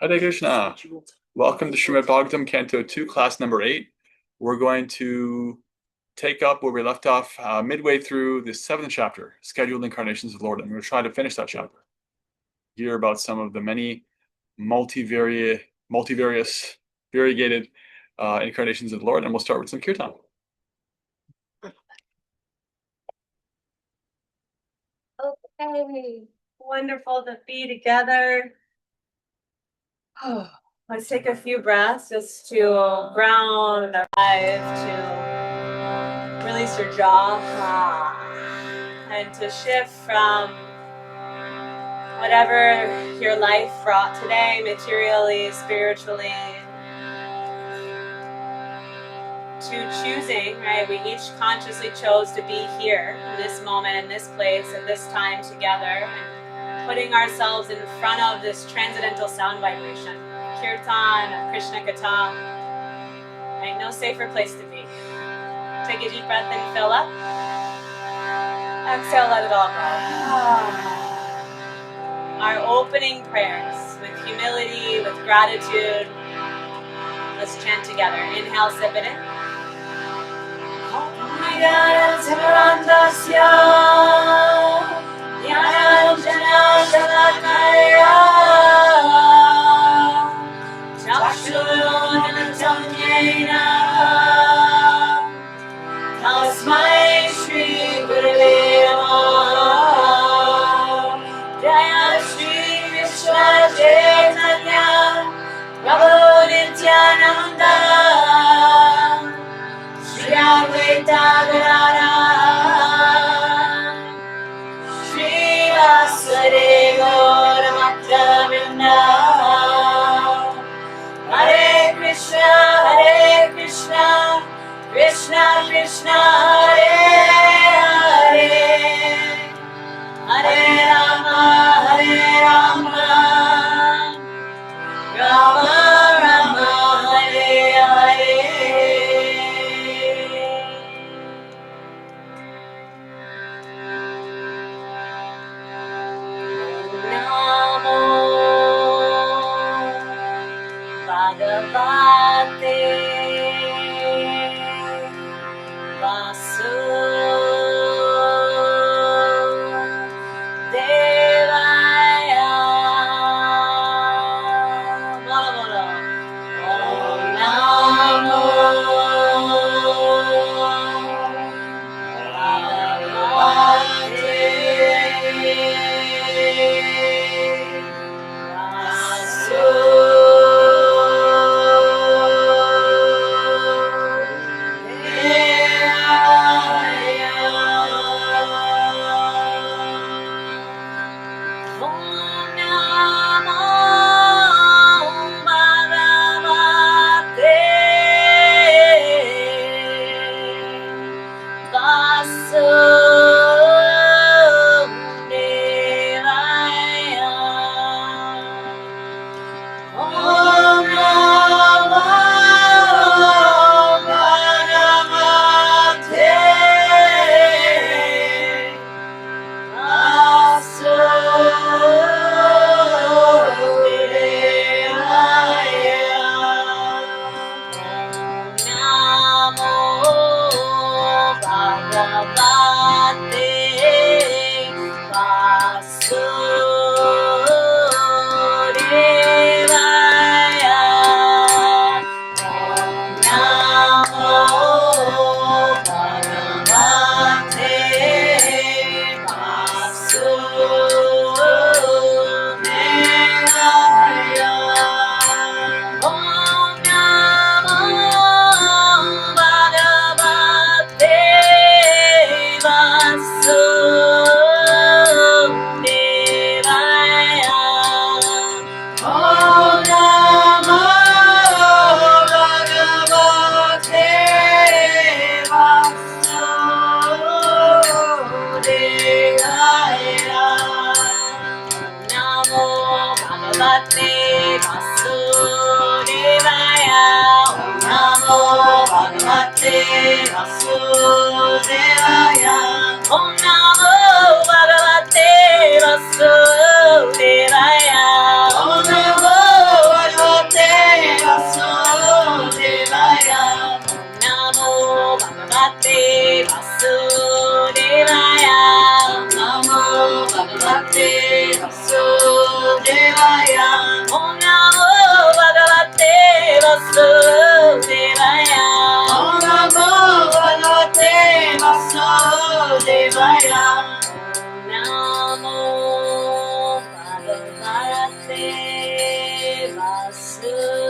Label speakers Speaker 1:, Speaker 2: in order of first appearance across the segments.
Speaker 1: Hare Krishna. Welcome to Srimad Bhagavatam, Canto 2, class number 8. We're going to take up where we left off midway through the 7th chapter, Scheduled Incarnations of the Lord. And we're going to try to finish that chapter. Hear about some of the many multivarious, variegated incarnations of the Lord. And we'll start with some kirtan.
Speaker 2: Okay, wonderful to be together. Let's take a few breaths just to ground our life, to release your jaw, and to shift from whatever your life brought today, materially, spiritually, to choosing, right? We each consciously chose to be here in this moment, in this place, at this time together, and putting ourselves in front of this transcendental sound vibration. Kirtan, Krishna Katha, right? No safer place to be. Take a deep breath and fill up. Exhale, let it all go. Our opening prayers with humility, with gratitude. Let's chant together. Inhale, sip it in. Tasmai Shri Gurave Namaha. Jaya Shri Krishna Chaitanya Prabhu Nityananda Shri Advaita Gadadhara Shri Vasudeva Gaura Vrinda. Hare Krishna, Krishna Krishna, Hare Hare, Hare Rama, Rama Rama, Hare Hare. Namo Bhagavate Vasudevaya. Om Namo Vasudevaya. Om Namo Bhagavate Vasudevaya. Devaya. Om Namo Bhagavate Vasudevaya. Om Namo Bhagavate Vasudevaya. Om Namo Bhagavate Vasudevaya.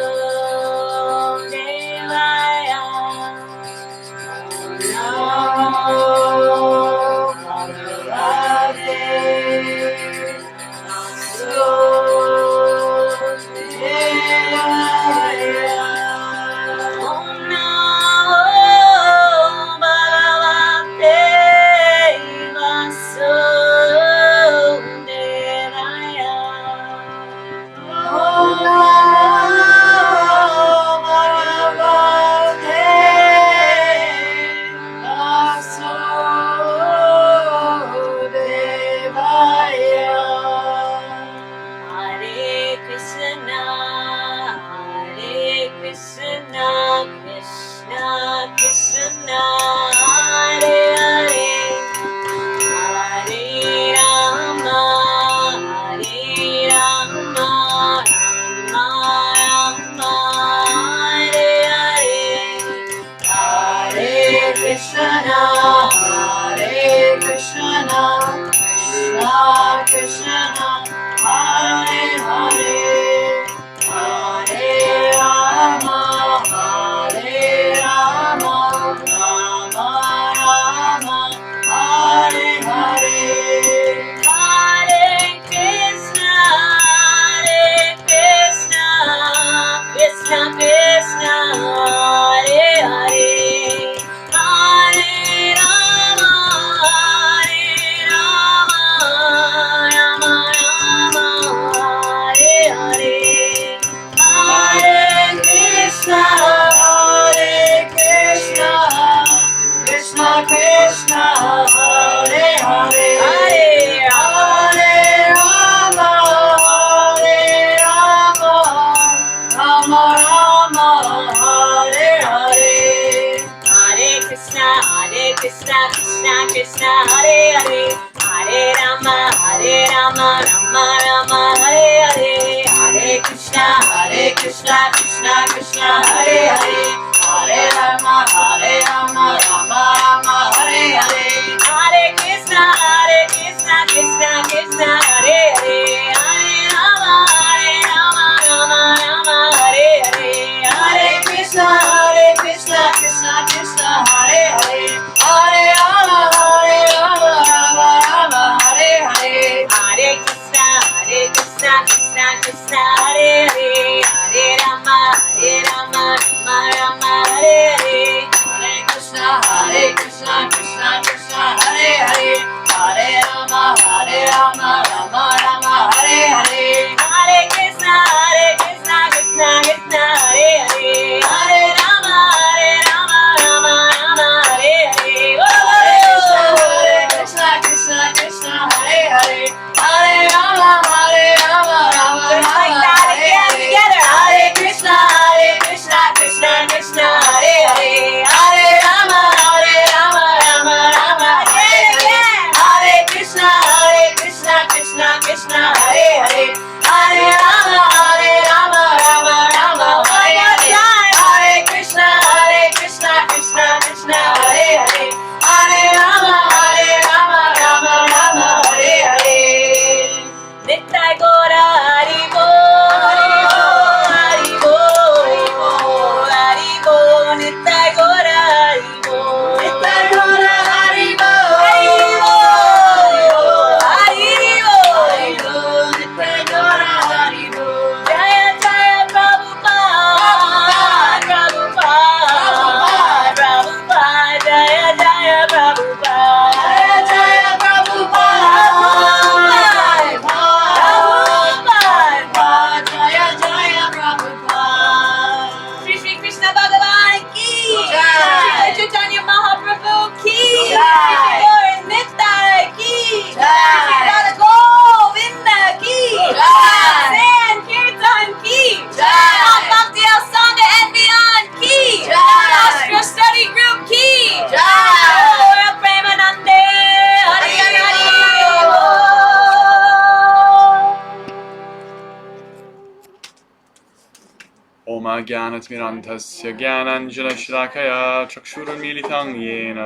Speaker 1: ओम ज्ञानतिमिरान्धस्य ज्ञानाञ्जनशलाकया चक्षुरुन्मीलितं येन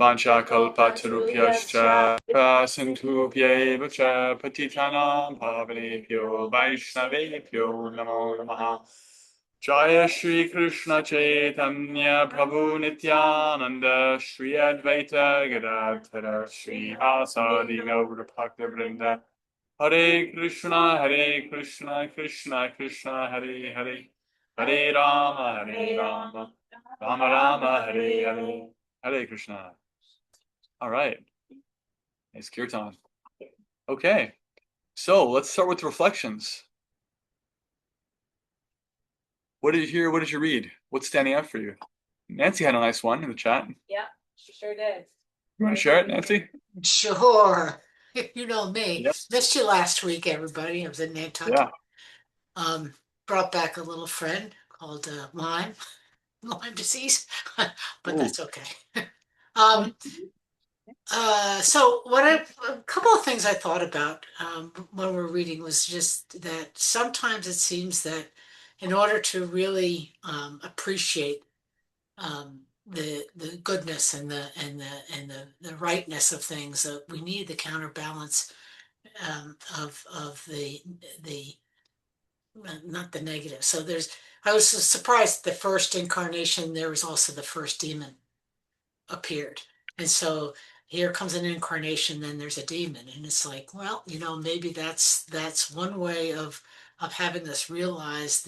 Speaker 1: वाञ्छाकल्पतरुभ्यश्च सिन्धुभ्यैव च पतितानां पावनेभ्यो वैष्णवेभ्यो नमो नमः। जय श्री कृष्ण चैतन्य प्रभु नित्यानंद श्री अद्वैत गदाधर श्रीवासादि गौर भक्तवृंद हरे Krishna Krishna Krishna Hare Hare Hare Ram Ram Ram Hare Hare Hare Krishna. All right. Nice kirtan. Okay. So let's start with reflections. What did you hear? What did you read? What's standing out for you? Nancy had a nice one in the chat.
Speaker 2: Yeah, she sure did.
Speaker 1: You want to share it, Nancy?
Speaker 3: Sure. You know me.
Speaker 1: Yep.
Speaker 3: Missed you last week, everybody. I was in Nantucket.
Speaker 1: Yeah.
Speaker 3: Brought back a little friend called Lyme disease, but that's okay. So a couple of things I thought about when we're reading was just that sometimes it seems that in order to really appreciate the goodness and the rightness of things, we need the counterbalance of the not the negative. So I was surprised the first incarnation there was also the first demon appeared, and so here comes an incarnation, then there's a demon, and it's like, well, maybe that's one way of having us realize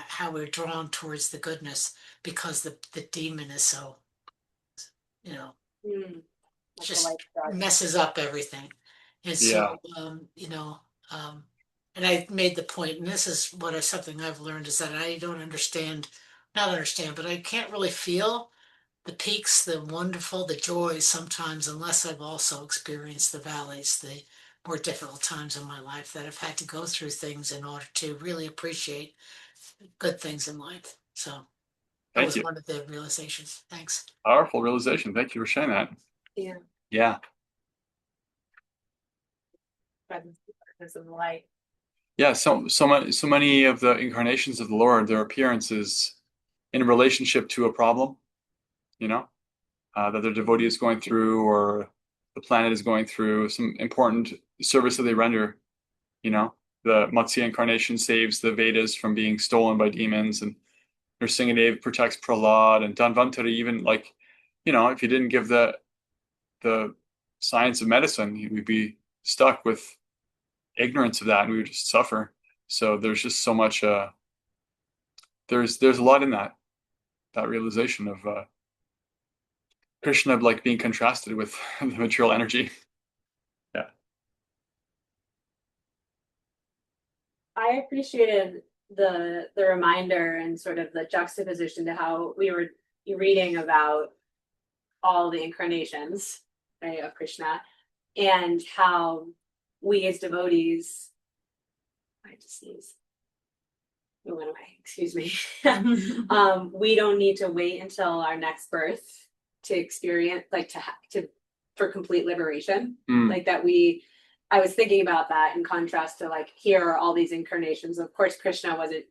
Speaker 3: how we're drawn towards the goodness because the demon is so just messes up everything. And so and I made the point, and this is something I've learned, is that I don't not understand, but I can't really feel the peaks, the wonderful, the joys sometimes, unless I've also experienced the valleys, the more difficult times in my life that I've had to go through things in order to really appreciate good things in life. So that was one of the realizations. Thanks.
Speaker 1: Powerful realization. Thank you for sharing that.
Speaker 2: Yeah.
Speaker 1: Yeah.
Speaker 2: Presence of the light.
Speaker 1: Yeah. So many of the incarnations of the Lord, their appearance is in relationship to a problem, that their devotee is going through, or the planet is going through some important service that they render. The Matsya incarnation saves the Vedas from being stolen by demons, and Nrsingadev protects Prahlad, and Dhanvantari even, if you didn't give the science of medicine, we'd be stuck with ignorance of that, and we would just suffer. So there's just so much. There's a lot in that realization of Krishna being contrasted with the material energy. Yeah.
Speaker 2: I appreciated the reminder and sort of the juxtaposition to how we were reading about all the incarnations, right, of Krishna, and how we as devotees, I just sneeze. It went away, excuse me. We don't need to wait until our next birth to experience, for complete liberation. I was thinking about that in contrast to here are all these incarnations. Of course, Krishna wasn't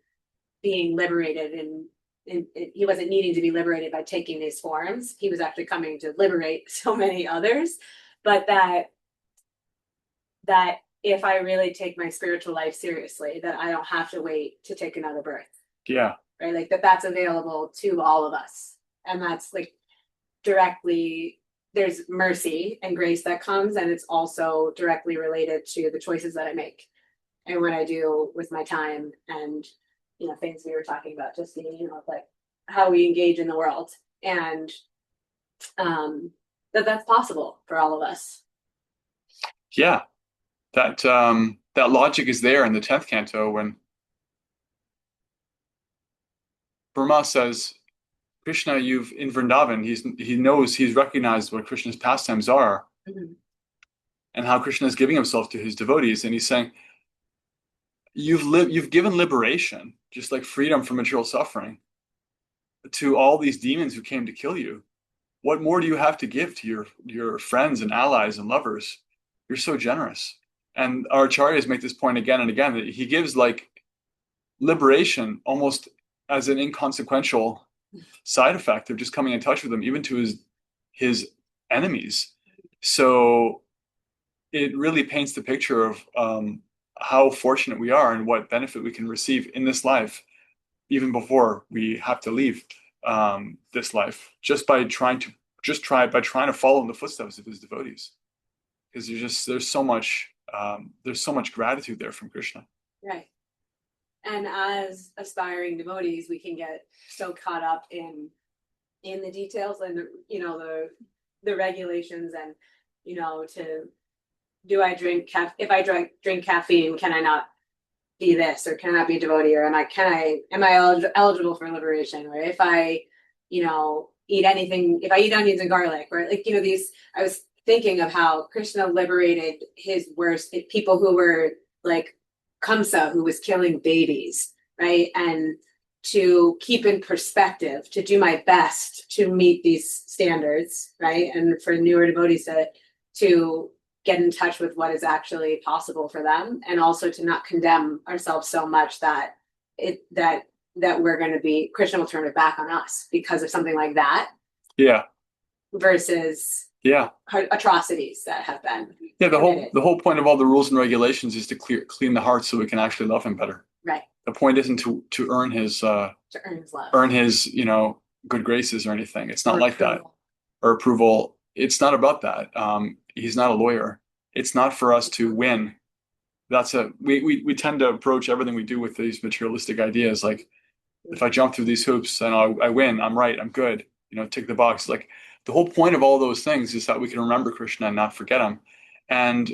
Speaker 2: being liberated and he wasn't needing to be liberated by taking these forms. He was actually coming to liberate so many others. But that if I really take my spiritual life seriously, that I don't have to wait to take another birth.
Speaker 1: Yeah.
Speaker 2: Right? That's available to all of us. And that's directly, there's mercy and grace that comes, and it's also directly related to the choices that I make and what I do with my time, and things we were talking about, just how we engage in the world, and that's possible for all of us.
Speaker 1: Yeah, that logic is there in the 10th canto when Brahma says, Krishna, in Vrindavan, he's recognized what Krishna's pastimes are, and how Krishna is giving himself to his devotees, and he's saying, you've given liberation, just like freedom from material suffering, to all these demons who came to kill you. What more do you have to give to your friends and allies and lovers? You're so generous. And our acharyas make this point again and again, that he gives like liberation almost as an inconsequential side effect of just coming in touch with him, even to his enemies. So it really paints the picture of how fortunate we are and what benefit we can receive in this life, even before we have to leave this life, just by trying to follow in the footsteps of his devotees. Because there's so much gratitude there from Krishna.
Speaker 4: Right. And as aspiring devotees, we can get so caught up in the details and the regulations and do I drink if I drink caffeine, can I not be this, or can I not be a devotee, or am I eligible for liberation, or if I eat anything, if I eat onions and garlic, or these, I was thinking of how Krishna liberated his worst people who were like Kamsa, who was killing babies, right? And to keep in perspective, to do my best to meet these standards, right? And for newer devotees to get in touch with what is actually possible for them, and also to not condemn ourselves so much that we're going to be, Krishna will turn it back on us because of something like that.
Speaker 1: Yeah.
Speaker 4: Versus atrocities that have been
Speaker 1: the whole point of all the rules and regulations is to clean the heart so we can actually love him better.
Speaker 4: Right.
Speaker 1: The point isn't to earn his love, earn his good graces or anything. It's not or like approval. That, or approval. It's not about that. He's not a lawyer. It's not for us to win. We tend to approach everything we do with these materialistic ideas like, if I jump through these hoops and I win, I'm right, I'm good. Tick the box. Like, the whole point of all those things is that we can remember Krishna and not forget him. And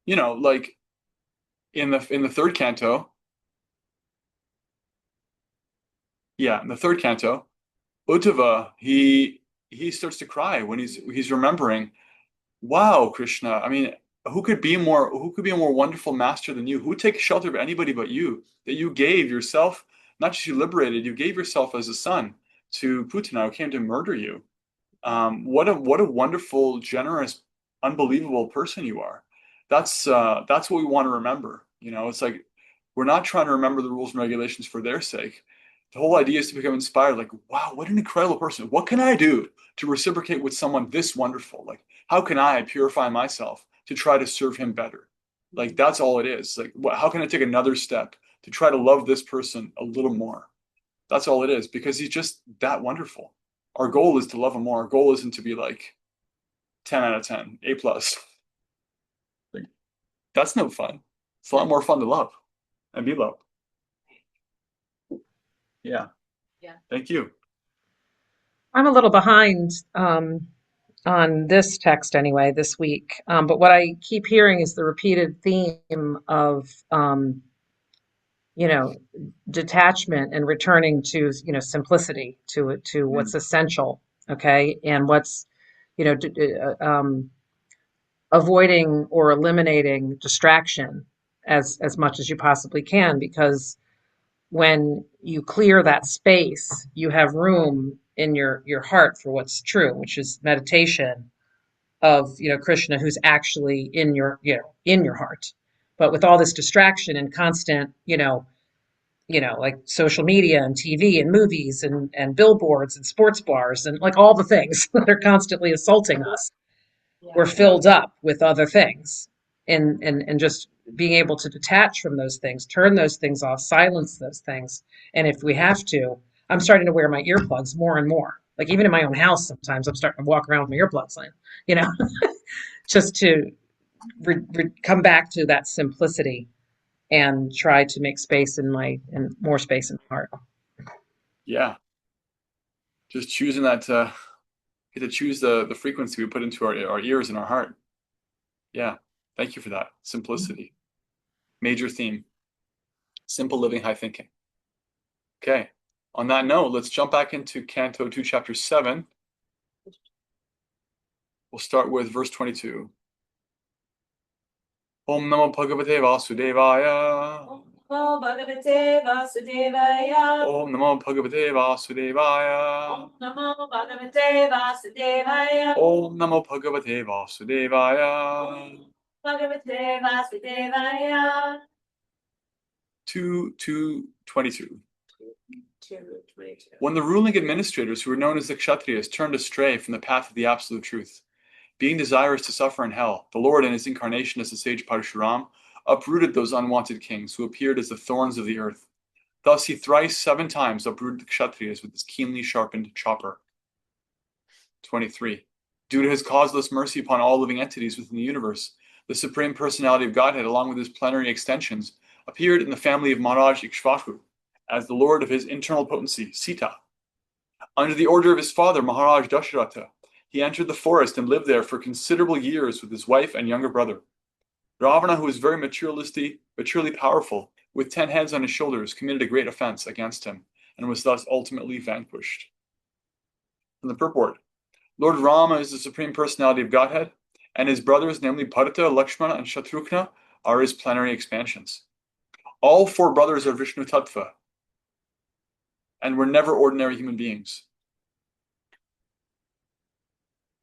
Speaker 1: like in the third canto, in the third canto, Uddhava, he starts to cry when he's remembering, wow, Krishna, I mean, who could be a more wonderful master than you? Who would take shelter of anybody but you? That you gave yourself, not just you liberated, you gave yourself as a son to Putana, who came to murder you. What a wonderful, generous, unbelievable person you are. That's what we want to remember. It's like, we're not trying to remember the rules and regulations for their sake. The whole idea is to become inspired. Like, wow, what an incredible person. What can I do to reciprocate with someone this wonderful? Like, how can I purify myself to try to serve him better? Like, that's all it is. Like, how can I take another step to try to love this person a little more? That's all it is, because he's just that wonderful. Our goal is to love him more. Our goal isn't to be like 10 out of 10, A+. Like, that's no fun. It's a lot more fun to love and be loved. Yeah. Thank you.
Speaker 5: I'm a little behind on this text anyway this week, but what I keep hearing is the repeated theme of detachment and returning to simplicity, to what's essential, okay, and what's avoiding or eliminating distraction as much as you possibly can, because when you clear that space, you have room in your heart for what's true, which is meditation of Krishna, who's actually in your heart. But with all this distraction and constant like social media and TV and movies and billboards and sports bars and like all the things that are constantly assaulting us, we're filled up with other things, and just being able to detach from those things, turn those things off, silence those things. And if we have to, I'm starting to wear my earplugs more and more. Like, even in my own house, sometimes I'm starting to walk around with my earplugs in, just to come back to that simplicity and try to make space and more space in my heart.
Speaker 1: Yeah. Just choosing that, get to choose the frequency we put into our ears and our heart. Yeah. Thank you for that. Simplicity. Major theme. Simple living, high thinking. Okay. On that note, let's jump back into Canto 2, Chapter 7. We'll start with verse 22. Om Namo Bhagavate Vasudevaya.
Speaker 4: Om Namo Bhagavate Vasudevaya.
Speaker 1: Om Namo Bhagavate Vasudevaya.
Speaker 4: Om Namo Bhagavate Vasudevaya.
Speaker 1: Om Namo Bhagavate Vasudevaya.
Speaker 2: Bhagavate Vasudevaya.
Speaker 1: 2:22.
Speaker 2: 2:22.
Speaker 1: When the ruling administrators, who were known as the Kshatriyas, turned astray from the path of the absolute truth, being desirous to suffer in hell, the Lord in his incarnation as the sage Parshuram uprooted those unwanted kings who appeared as the thorns of the earth. Thus he thrice 7 times uprooted the Kshatriyas with his keenly sharpened chopper. 23. Due to his causeless mercy upon all living entities within the universe, the Supreme Personality of Godhead, along with his plenary extensions, appeared in the family of Maharaj Ikshvaku as the lord of his internal potency, Sita. Under the order of his father, Maharaj Dasharatha, he entered the forest and lived there for considerable years with his wife and younger brother. Ravana, who was very maturely powerful, with 10 heads on his shoulders, committed a great offense against him and was thus ultimately vanquished. From the purport, Lord Rama is the Supreme Personality of Godhead, and his brothers, namely Bharata, Lakshmana, and Shatrughna, are his plenary expansions. All 4 brothers are Vishnu Tattva and were never ordinary human beings.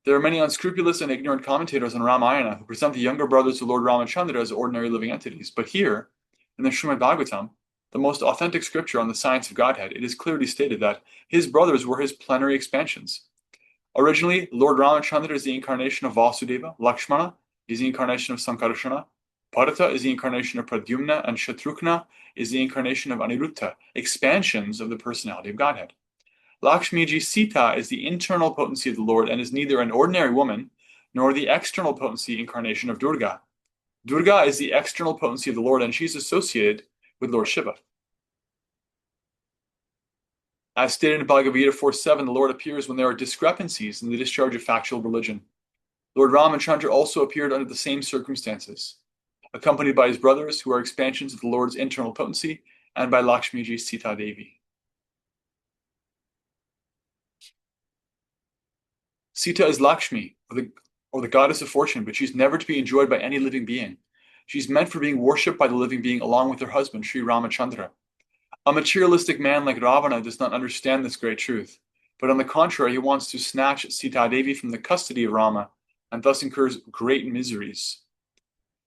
Speaker 1: There are many unscrupulous and ignorant commentators on Ramayana who present the younger brothers of Lord Ramachandra as ordinary living entities. But here, in the Srimad Bhagavatam, the most authentic scripture on the science of Godhead, it is clearly stated that his brothers were his plenary expansions. Originally, Lord Ramachandra is the incarnation of Vasudeva, Lakshmana is the incarnation of Sankarsana, Bharata is the incarnation of Pradyumna, and Shatrughna is the incarnation of Aniruddha, expansions of the personality of Godhead. Lakshmiji Sita is the internal potency of the Lord and is neither an ordinary woman nor the external potency incarnation of Durga. Durga is the external potency of the Lord and she's associated with Lord Shiva. As stated in Bhagavad Gita 4:7, the Lord appears when there are discrepancies in the discharge of factual religion. Lord Ramachandra also appeared under the same circumstances, accompanied by his brothers, who are expansions of the Lord's internal potency, and by Lakshmiji Sita Devi. Sita is Lakshmi, or the goddess of fortune, but she's never to be enjoyed by any living being. She's meant for being worshipped by the living being along with her husband, Sri Ramachandra. A materialistic man like Ravana does not understand this great truth, but on the contrary, he wants to snatch Sita Devi from the custody of Rama, and thus incurs great miseries.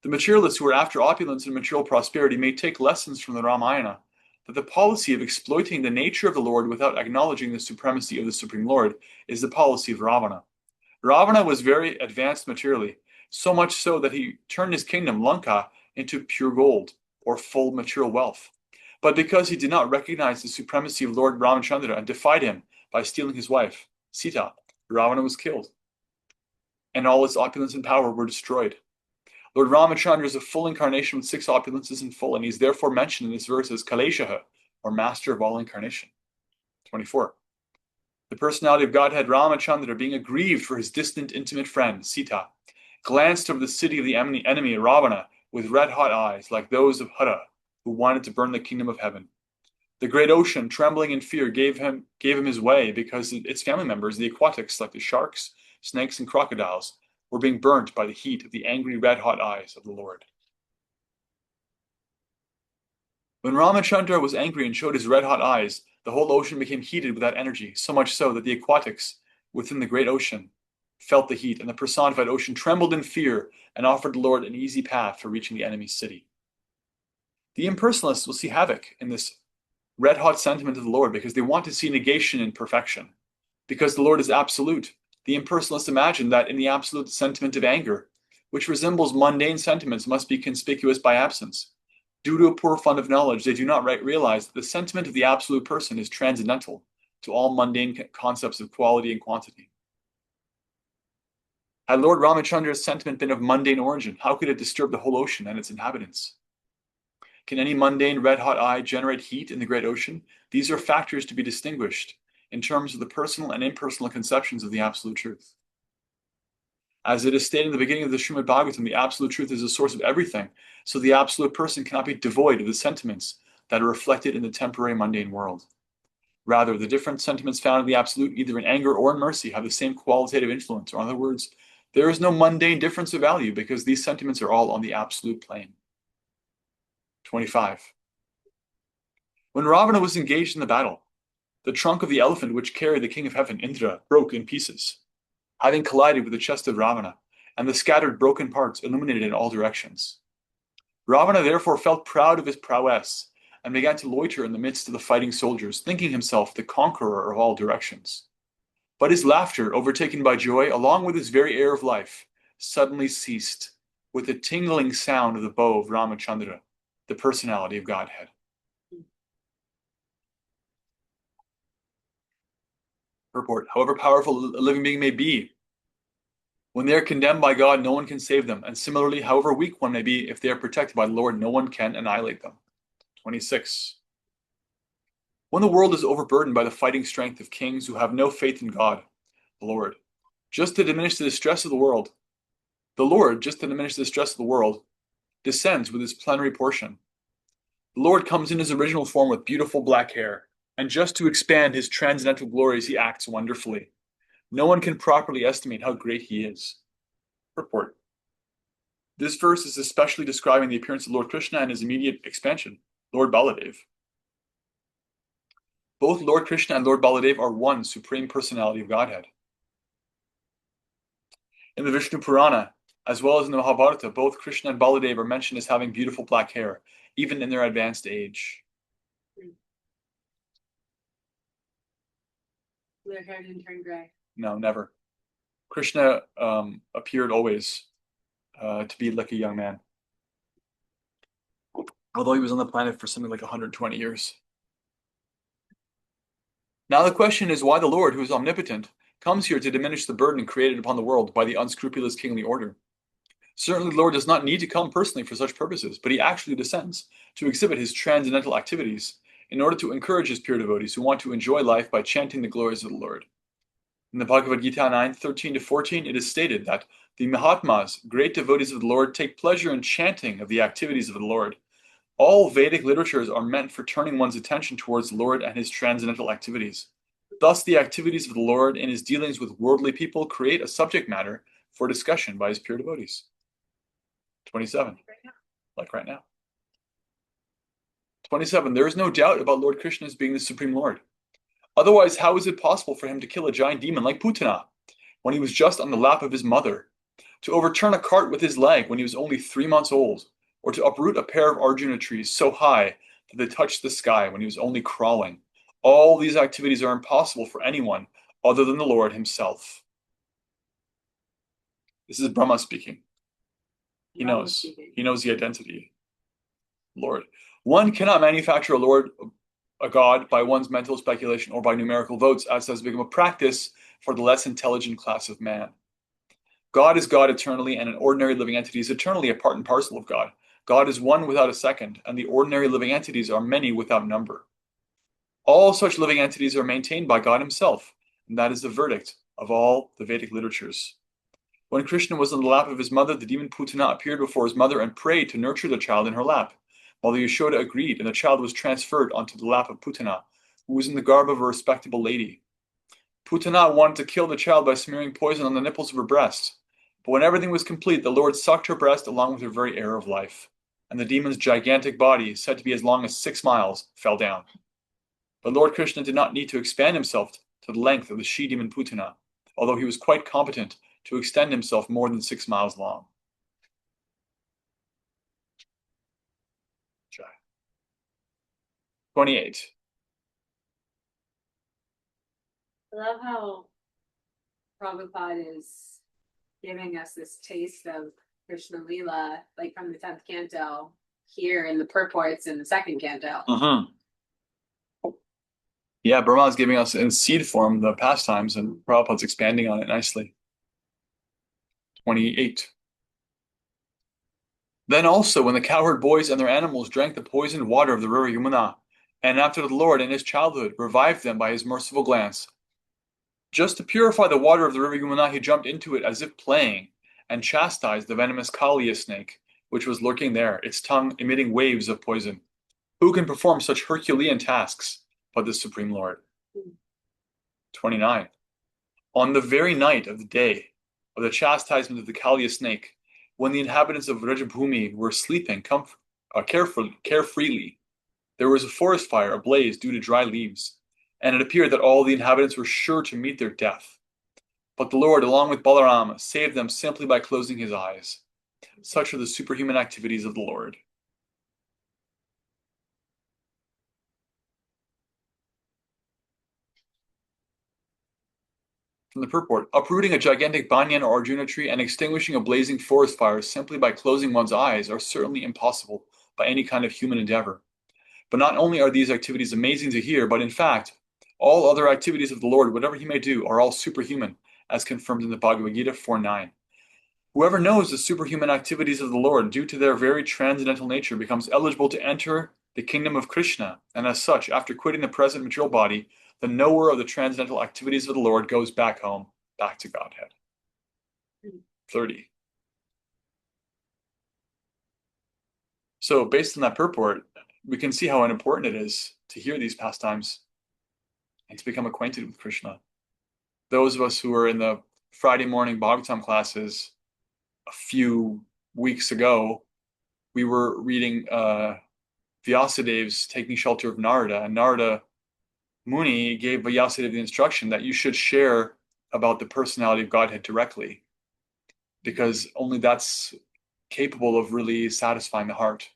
Speaker 1: The materialists who are after opulence and material prosperity may take lessons from the Ramayana, that the policy of exploiting the nature of the Lord without acknowledging the supremacy of the Supreme Lord is the policy of Ravana. Ravana was very advanced materially, so much so that he turned his kingdom, Lanka, into pure gold, or full material wealth. But because he did not recognize the supremacy of Lord Ramachandra and defied him by stealing his wife, Sita, Ravana was killed, and all its opulence and power were destroyed. Lord Ramachandra is a full incarnation with 6 opulences in full, and he is therefore mentioned in this verse as Kaleshaha, or master of all incarnation. 24. The personality of Godhead, Ramachandra, being aggrieved for his distant intimate friend, Sita, glanced over the city of the enemy, Ravana, with red-hot eyes like those of Hara, who wanted to burn the kingdom of heaven. The great ocean, trembling in fear, gave him his way because its family members, the aquatics like the sharks, snakes, and crocodiles, were being burnt by the heat of the angry red-hot eyes of the Lord. When Ramachandra was angry and showed his red-hot eyes, the whole ocean became heated with that energy, so much so that the aquatics within the great ocean felt the heat, and the personified ocean trembled in fear and offered the Lord an easy path for reaching the enemy's city. The impersonalists will see havoc in this red-hot sentiment of the Lord because they want to see negation in perfection. Because the Lord is absolute, the impersonalists imagine that in the absolute sentiment of anger, which resembles mundane sentiments, must be conspicuous by absence. Due to a poor fund of knowledge, they do not realize that the sentiment of the absolute person is transcendental to all mundane concepts of quality and quantity. Had Lord Ramachandra's sentiment been of mundane origin, how could it disturb the whole ocean and its inhabitants? Can any mundane red-hot eye generate heat in the great ocean? These are factors to be distinguished in terms of the personal and impersonal conceptions of the absolute truth. As it is stated in the beginning of the Srimad Bhagavatam, the absolute truth is the source of everything, so the absolute person cannot be devoid of the sentiments that are reflected in the temporary mundane world. Rather, the different sentiments found in the absolute, either in anger or in mercy, have the same qualitative influence, or in other words, there is no mundane difference of value because these sentiments are all on the absolute plane. 25. When Ravana was engaged in the battle, the trunk of the elephant which carried the king of heaven, Indra, broke in pieces. Having collided with the chest of Ravana, and the scattered broken parts illuminated in all directions. Ravana therefore felt proud of his prowess and began to loiter in the midst of the fighting soldiers, thinking himself the conqueror of all directions. But his laughter, overtaken by joy, along with his very air of life, suddenly ceased with the tingling sound of the bow of Ramachandra, the personality of Godhead. Purport: however powerful a living being may be, when they are condemned by God, no one can save them. And similarly, however weak one may be, if they are protected by the Lord, no one can annihilate them. 26. When the world is overburdened by the fighting strength of kings who have no faith in God, the Lord, just to diminish the distress of the world, descends with his plenary portion. The Lord comes in his original form with beautiful black hair, and just to expand his transcendental glories, he acts wonderfully. No one can properly estimate how great he is. Purport: this verse is especially describing the appearance of Lord Krishna and his immediate expansion, Lord Baladev. Both Lord Krishna and Lord Baladev are one supreme personality of Godhead. In the Vishnu Purana, as well as in the Mahabharata, both Krishna and Baladev are mentioned as having beautiful black hair, even in their advanced age.
Speaker 4: Their hair didn't turn gray.
Speaker 1: No, never. Krishna appeared always to be like a young man, although he was on the planet for something like 120 years. Now the question is why the Lord, who is omnipotent, comes here to diminish the burden created upon the world by the unscrupulous kingly order. Certainly the Lord does not need to come personally for such purposes, but he actually descends to exhibit his transcendental activities in order to encourage his pure devotees who want to enjoy life by chanting the glories of the Lord. In the Bhagavad Gita 9:13-14, it is stated that the Mahatmas, great devotees of the Lord, take pleasure in chanting of the activities of the Lord. All Vedic literatures are meant for turning one's attention towards the Lord and his transcendental activities. Thus, the activities of the Lord in his dealings with worldly people create a subject matter for discussion by his pure devotees. 27. Like right now. 27. There is no doubt about Lord Krishna's being the Supreme Lord. Otherwise, how is it possible for him to kill a giant demon like Putana when he was just on the lap of his mother, to overturn a cart with his leg when he was only 3 months old, or to uproot a pair of Arjuna trees so high that they touched the sky when he was only crawling? All these activities are impossible for anyone other than the Lord himself. This is Brahma speaking. He knows the identity. Lord. One cannot manufacture a god, by one's mental speculation or by numerical votes, as has become a practice for the less intelligent class of man. God is God eternally, and an ordinary living entity is eternally a part and parcel of God. God is one without a second, and the ordinary living entities are many without number. All such living entities are maintained by God himself, and that is the verdict of all the Vedic literatures. When Krishna was on the lap of his mother, the demon Putana appeared before his mother and prayed to nurture the child in her lap. Mother Yashoda agreed, and the child was transferred onto the lap of Putana, who was in the garb of a respectable lady. Putana wanted to kill the child by smearing poison on the nipples of her breast. But when everything was complete, the Lord sucked her breast along with her very air of life, and the demon's gigantic body, said to be as long as 6 miles, fell down. But Lord Krishna did not need to expand himself to the length of the she-demon Putana, although he was quite competent to extend himself more than 6 miles long. 28.
Speaker 4: I love how Prabhupada is giving us this taste of Krishna Leela, like from the 10th canto, here in the purports in the 2nd canto.
Speaker 1: Yeah, Brahma is giving us in seed form the pastimes, and Prabhupada's expanding on it nicely. 28. Then also, when the cowherd boys and their animals drank the poisoned water of the river Yamuna, and after the Lord in his childhood revived them by his merciful glance, just to purify the water of the river Yamuna, he jumped into it as if playing, and chastised the venomous Kaliya snake, which was lurking there, its tongue emitting waves of poison. Who can perform such Herculean tasks but the Supreme Lord? 29. On the very night of the day of the chastisement of the Kaliya snake, when the inhabitants of Rajabhumi were sleeping carefreely, there was a forest fire ablaze due to dry leaves, and it appeared that all the inhabitants were sure to meet their death. But the Lord, along with Balaram, saved them simply by closing his eyes. Such are the superhuman activities of the Lord. From the purport, uprooting a gigantic banyan or Arjuna tree and extinguishing a blazing forest fire simply by closing one's eyes are certainly impossible by any kind of human endeavor. But not only are these activities amazing to hear, but in fact, all other activities of the Lord, whatever he may do, are all superhuman, as confirmed in the Bhagavad Gita 4:9. Whoever knows the superhuman activities of the Lord due to their very transcendental nature becomes eligible to enter the kingdom of Krishna, and as such, after quitting the present material body, the knower of the transcendental activities of the Lord goes back home, back to Godhead. 30. So based on that purport, we can see how important it is to hear these pastimes and to become acquainted with Krishna. Those of us who were in the Friday morning Bhagavatam classes a few weeks ago, we were reading Vyasadev's Taking Shelter of Narada, and Narada Muni gave Vyasadeva the instruction that you should share about the personality of Godhead directly, because only that's capable of really satisfying the heart.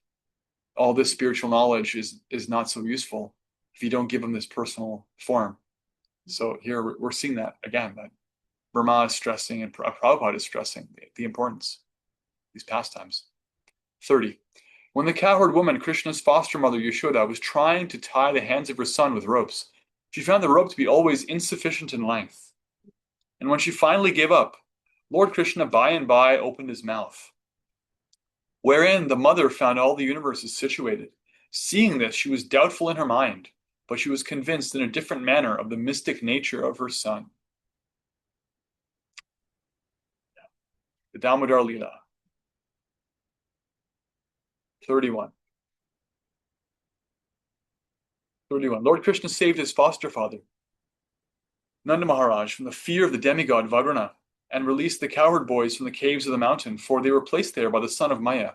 Speaker 1: All this spiritual knowledge is not so useful if you don't give them this personal form. So here we're seeing that again, that Brahma is stressing and Prabhupada is stressing the importance of these pastimes. 30. When the cowherd woman, Krishna's foster mother Yashoda, was trying to tie the hands of her son with ropes, she found the rope to be always insufficient in length. And when she finally gave up, Lord Krishna by and by opened his mouth, wherein the mother found all the universes situated. Seeing this, she was doubtful in her mind, but she was convinced in a different manner of the mystic nature of her son. The Damodar Leela. 31. Lord Krishna saved his foster father, Nanda Maharaj, from the fear of the demigod Varuna, and released the cowherd boys from the caves of the mountain, for they were placed there by the son of Maya.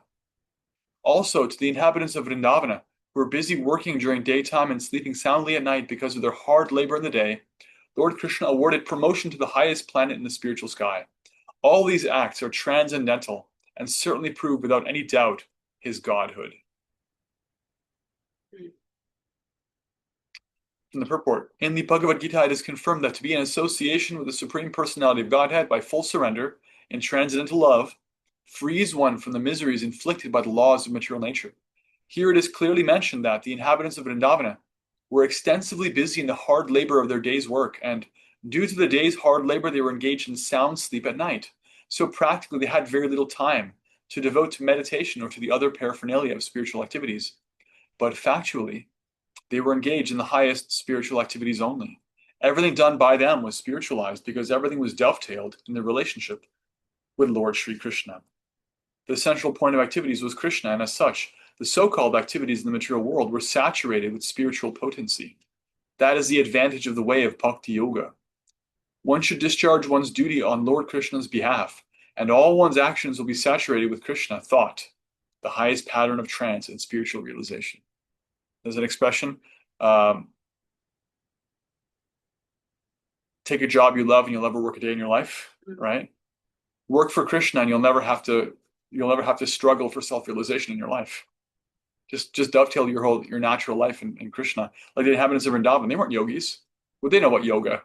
Speaker 1: Also, to the inhabitants of Vrindavana, who were busy working during daytime and sleeping soundly at night because of their hard labor in the day, Lord Krishna awarded promotion to the highest planet in the spiritual sky. All these acts are transcendental and certainly prove without any doubt his godhood. From the purport, in the Bhagavad Gita, it is confirmed that to be in association with the Supreme Personality of Godhead by full surrender in transcendental love frees one from the miseries inflicted by the laws of material nature. Here it is clearly mentioned that the inhabitants of Vrindavana were extensively busy in the hard labor of their day's work, and due to the day's hard labor, they were engaged in sound sleep at night. So practically, they had very little time to devote to meditation or to the other paraphernalia of spiritual activities. But factually, they were engaged in the highest spiritual activities only. Everything done by them was spiritualized because everything was dovetailed in their relationship with Lord Sri Krishna. The central point of activities was Krishna, and as such, the so-called activities in the material world were saturated with spiritual potency. That is the advantage of the way of Bhakti Yoga. One should discharge one's duty on Lord Krishna's behalf, and all one's actions will be saturated with Krishna thought, the highest pattern of trance and spiritual realization. There's an expression, take a job you love and you'll never work a day in your life, right? Work for Krishna and you'll never have to struggle for self-realization in your life. Just dovetail your natural life in Krishna. Like the inhabitants of Vrindavan, they weren't yogis. Well, they know about yoga,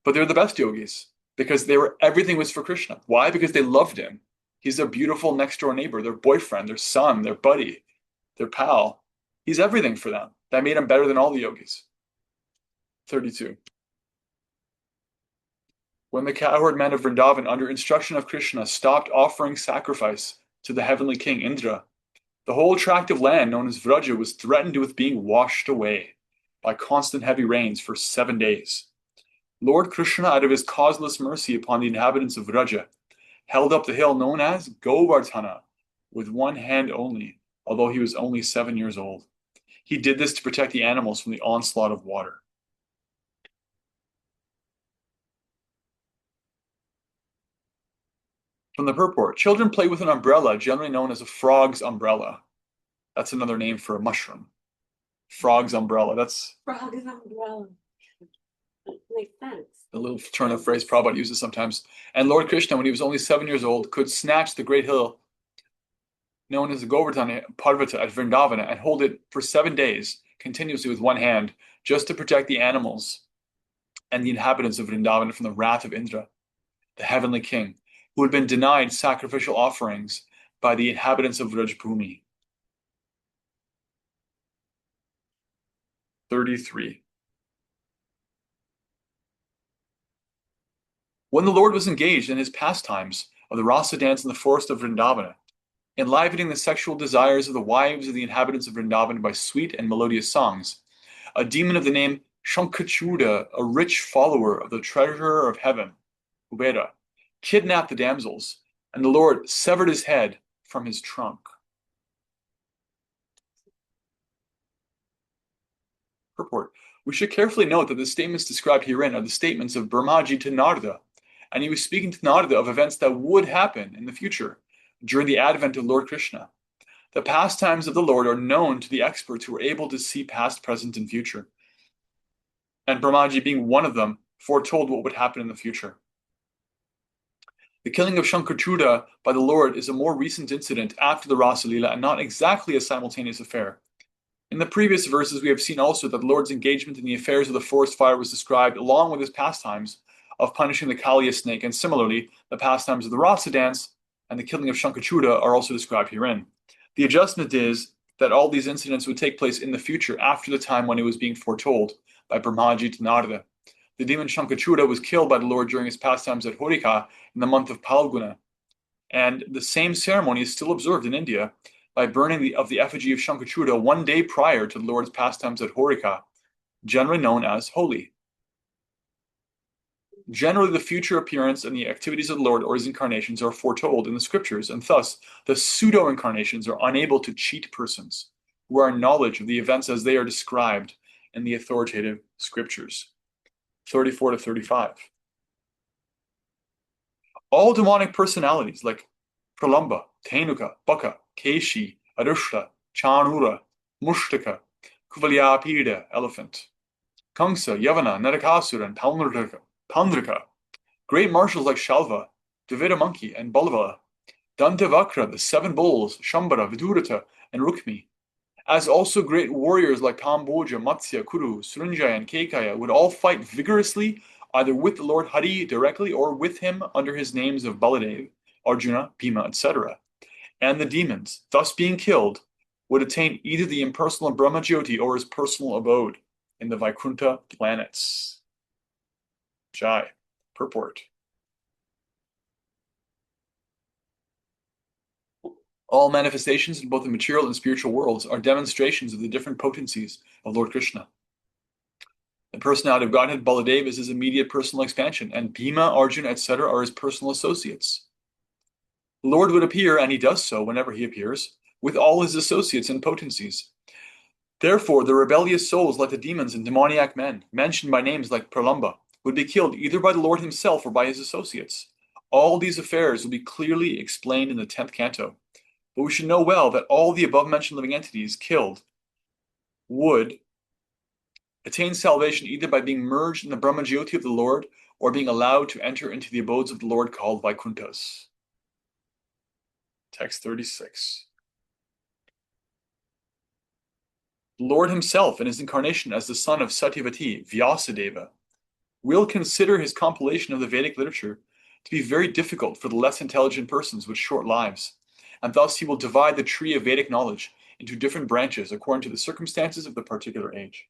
Speaker 1: but they were the best yogis because everything was for Krishna. Why? Because they loved him. He's their beautiful next door neighbor, their boyfriend, their son, their buddy, their pal. He's everything for them. That made him better than all the yogis. 32. When the cowherd men of Vrindavan, under instruction of Krishna, stopped offering sacrifice to the heavenly king Indra, the whole tract of land known as Vraja was threatened with being washed away by constant heavy rains for 7 days. Lord Krishna, out of his causeless mercy upon the inhabitants of Vraja, held up the hill known as Govardhana with one hand only, although he was only 7 years old. He did this to protect the animals from the onslaught of water. From the purport, children play with an umbrella generally known as a frog's umbrella. That's another name for a mushroom. Frog's umbrella. That's
Speaker 4: Frog's umbrella. Makes sense.
Speaker 1: The little turn of phrase Prabhupada uses sometimes. And Lord Krishna, when he was only 7 years old, could snatch the great hill known as the Govardhan Parvata at Vrindavana and hold it for 7 days continuously with one hand, just to protect the animals and the inhabitants of Vrindavana from the wrath of Indra, the heavenly king, who had been denied sacrificial offerings by the inhabitants of Rajbhumi. 33. When the Lord was engaged in his pastimes of the rasa dance in the forest of Vrindavana, enlivening the sexual desires of the wives of the inhabitants of Vrindavana by sweet and melodious songs, a demon of the name Shankachuda, a rich follower of the treasurer of heaven, Kubera, kidnapped the damsels, and the Lord severed his head from his trunk. Purport. We should carefully note that the statements described herein are the statements of Brahmaji to Narada, and he was speaking to Narada of events that would happen in the future during the advent of Lord Krishna. The pastimes of the Lord are known to the experts who are able to see past, present, and future. And Brahmaji, being one of them, foretold what would happen in the future. The killing of Shankachuda by the Lord is a more recent incident after the Rasa Leela and not exactly a simultaneous affair. In the previous verses, we have seen also that the Lord's engagement in the affairs of the forest fire was described along with his pastimes of punishing the Kaliya snake, and similarly, the pastimes of the Rasa dance and the killing of Shankachuda are also described herein. The adjustment is that all these incidents would take place in the future after the time when it was being foretold by Brahmaji to Narada. The demon Shankachuda was killed by the Lord during his pastimes at Horika in the month of Palguna, and the same ceremony is still observed in India by burning the effigy of Shankachuda 1 day prior to the Lord's pastimes at Horika, generally known as Holi. Generally, the future appearance and the activities of the Lord or his incarnations are foretold in the scriptures, and thus the pseudo-incarnations are unable to cheat persons who are in knowledge of the events as they are described in the authoritative scriptures. 34 to 35. All demonic personalities like Pralamba, Tenuka, Baka, Keshi, Arushta, Chanura, Mushtaka, Kuvalyapida, elephant, Kamsa, Yavana, Narakasura, and Pandrika, great marshals like Shalva, Devita monkey, and Balvala, Dantavakra, the 7 bulls, Shambhara, Vidurata, and Rukmi, as also great warriors like Kamboja, Matsya, Kuru, Srinjaya, and Kekaya would all fight vigorously either with the Lord Hari directly or with him under his names of Baladev, Arjuna, Bhima, etc. And the demons, thus being killed, would attain either the impersonal Brahmajyoti or his personal abode in the Vaikuntha planets. Jai. Purport. All manifestations in both the material and spiritual worlds are demonstrations of the different potencies of Lord Krishna. The personality of Godhead, Baladev, is his immediate personal expansion, and Bhima, Arjuna, etc. are his personal associates. The Lord would appear, and he does so whenever he appears, with all his associates and potencies. Therefore, the rebellious souls like the demons and demoniac men, mentioned by names like Pralamba, would be killed either by the Lord himself or by his associates. All these affairs will be clearly explained in the 10th canto. But we should know well that all the above-mentioned living entities killed would attain salvation either by being merged in the Brahmajyoti of the Lord or being allowed to enter into the abodes of the Lord called Vaikunthas. Text 36. The Lord himself in his incarnation as the son of Satyavati, Vyasadeva, will consider his compilation of the Vedic literature to be very difficult for the less intelligent persons with short lives, and thus he will divide the tree of Vedic knowledge into different branches according to the circumstances of the particular age.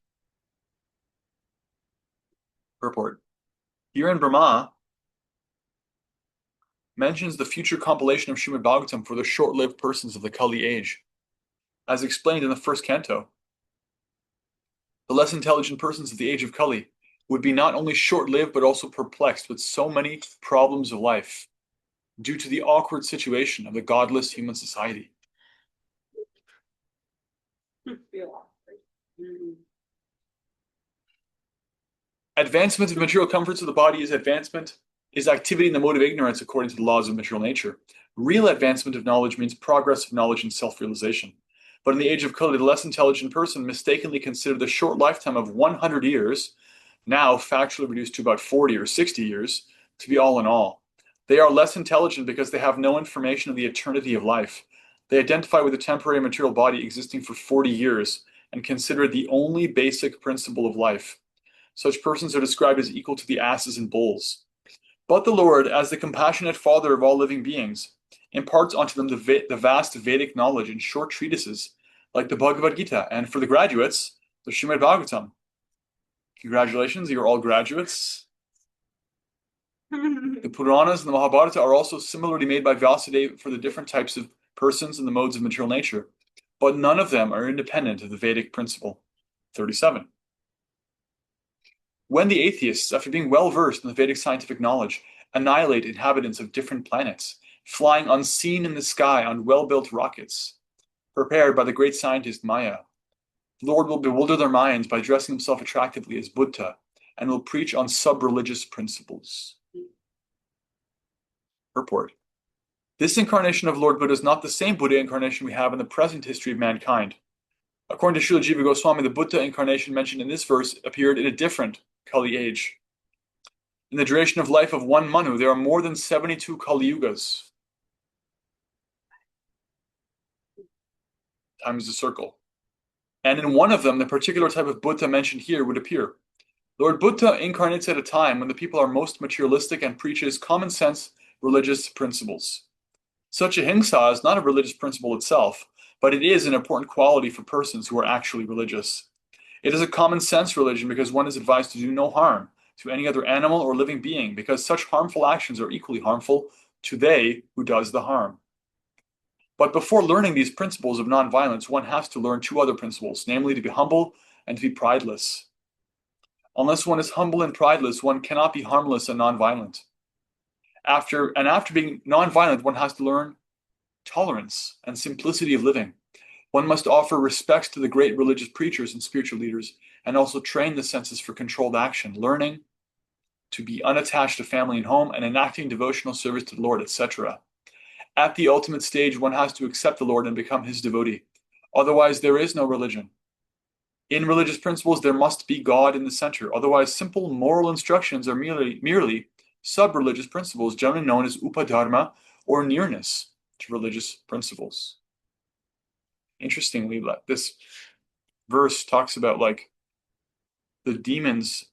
Speaker 1: Purport. Herein Brahma mentions the future compilation of Srimad Bhagavatam for the short-lived persons of the Kali age. As explained in the 1st canto, the less intelligent persons of the age of Kali would be not only short-lived but also perplexed with so many problems of life due to the awkward situation of the godless human society. Advancement of material comforts of the body is activity in the mode of ignorance according to the laws of material nature. Real advancement of knowledge means progress of knowledge and self-realization. But in the age of Kali, the less intelligent person mistakenly considered the short lifetime of 100 years now factually reduced to about 40 or 60 years, to be all in all. They are less intelligent because they have no information of the eternity of life. They identify with a temporary material body existing for 40 years and consider it the only basic principle of life. Such persons are described as equal to the asses and bulls. But the Lord, as the compassionate Father of all living beings, imparts onto them the vast Vedic knowledge in short treatises like the Bhagavad Gita, and for the graduates, the Srimad Bhagavatam. Congratulations, you're all graduates. The Puranas and the Mahabharata are also similarly made by Vyasadeva for the different types of persons and the modes of material nature, but none of them are independent of the Vedic principle. 37. When the atheists, after being well versed in the Vedic scientific knowledge, annihilate inhabitants of different planets, flying unseen in the sky on well-built rockets, prepared by the great scientist Maya, the Lord will bewilder their minds by dressing himself attractively as Buddha and will preach on sub-religious principles. Purport. This incarnation of Lord Buddha is not the same Buddha incarnation we have in the present history of mankind. According to Srila Jiva Goswami, the Buddha incarnation mentioned in this verse appeared in a different Kali age. In the duration of life of one Manu, there are more than 72 Kali Yugas. Time is a circle. And in one of them, the particular type of Buddha mentioned here would appear. Lord Buddha incarnates at a time when the people are most materialistic and preaches common sense religious principles. Such ahimsa is not a religious principle itself, but it is an important quality for persons who are actually religious. It is a common sense religion because one is advised to do no harm to any other animal or living being, because such harmful actions are equally harmful to they who does the harm. But before learning these principles of nonviolence, one has to learn two other principles, namely to be humble and to be prideless. Unless one is humble and prideless, one cannot be harmless and nonviolent. After being nonviolent, one has to learn tolerance and simplicity of living. One must offer respects to the great religious preachers and spiritual leaders, and also train the senses for controlled action, learning to be unattached to family and home, and enacting devotional service to the Lord, etc. At the ultimate stage, one has to accept the Lord and become his devotee. Otherwise, there is no religion. In religious principles, there must be God in the center. Otherwise, simple moral instructions are merely sub-religious principles, generally known as upadharma, or nearness to religious principles. Interestingly, this verse talks about like the demons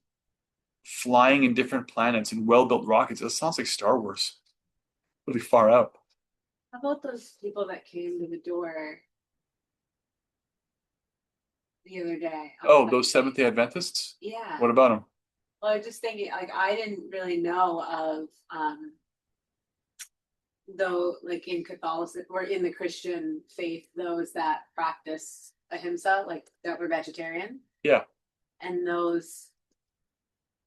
Speaker 1: flying in different planets in well-built rockets. That sounds like Star Wars. Really far out.
Speaker 4: How about those people that came to the door the other day?
Speaker 1: Oh, those Seventh-day Adventists?
Speaker 4: Yeah.
Speaker 1: What about them?
Speaker 4: Well, I was just thinking, like, I didn't really know of, though, like in Catholicism or in the Christian faith, those that practice ahimsa, like that were vegetarian.
Speaker 1: Yeah.
Speaker 4: And those,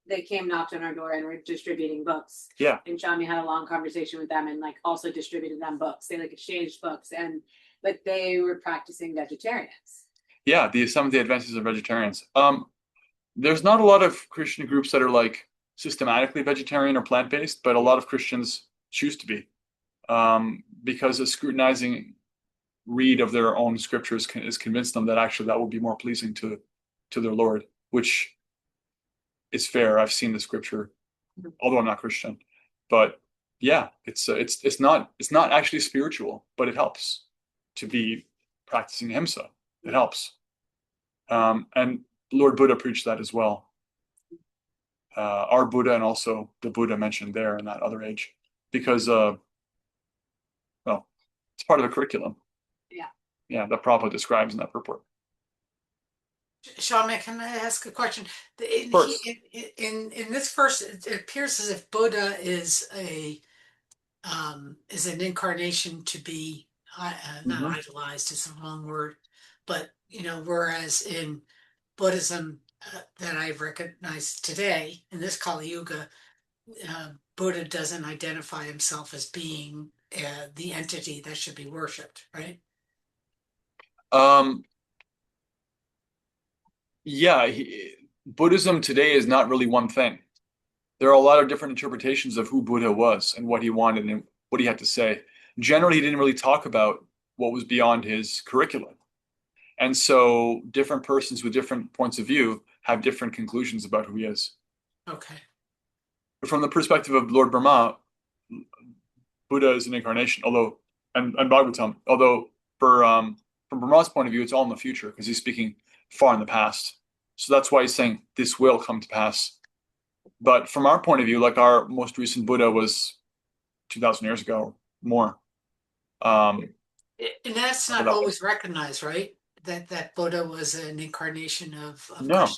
Speaker 4: they came, knocked on our door, and were distributing books.
Speaker 1: Yeah.
Speaker 4: And Shami had a long conversation with them, and like also distributed them books. They like exchanged books, but they were practicing vegetarians.
Speaker 1: Yeah, the Seventh-day Adventists are vegetarians. There's not a lot of Christian groups that are like systematically vegetarian or plant-based, but a lot of Christians choose to be, because a scrutinizing read of their own scriptures has convinced them that actually that will be more pleasing to their Lord, which is fair. I've seen the scripture, although I'm not Christian, but yeah, it's not actually spiritual, but it helps to be practicing ahimsa. It helps, and Lord Buddha preached that as well. Our Buddha and also the Buddha mentioned there in that other age, because well, it's part of the curriculum. Yeah, that Prabhupada describes in that purport.
Speaker 3: Shami, can I ask a question?
Speaker 1: Of course.
Speaker 3: In this verse, it appears as if Buddha is an incarnation to be not idolized is the wrong word, but whereas in Buddhism that I've recognized today in this Kali Yuga, Buddha doesn't identify himself as being the entity that should be worshipped, right?
Speaker 1: Yeah, Buddhism today is not really one thing. There are a lot of different interpretations of who Buddha was and what he wanted and what he had to say. Generally, he didn't really talk about what was beyond his curriculum. And so different persons with different points of view have different conclusions about who he is.
Speaker 3: Okay.
Speaker 1: But from the perspective of Lord Brahma, Buddha is an incarnation, and Bhagavatam, although from Brahma's point of view, it's all in the future because he's speaking far in the past. So that's why he's saying this will come to pass. But from our point of view, like our most recent Buddha was 2,000 years ago or more.
Speaker 3: And that's not
Speaker 1: That
Speaker 3: always recognized, right? That Buddha was an incarnation of
Speaker 1: No,
Speaker 3: Krishna.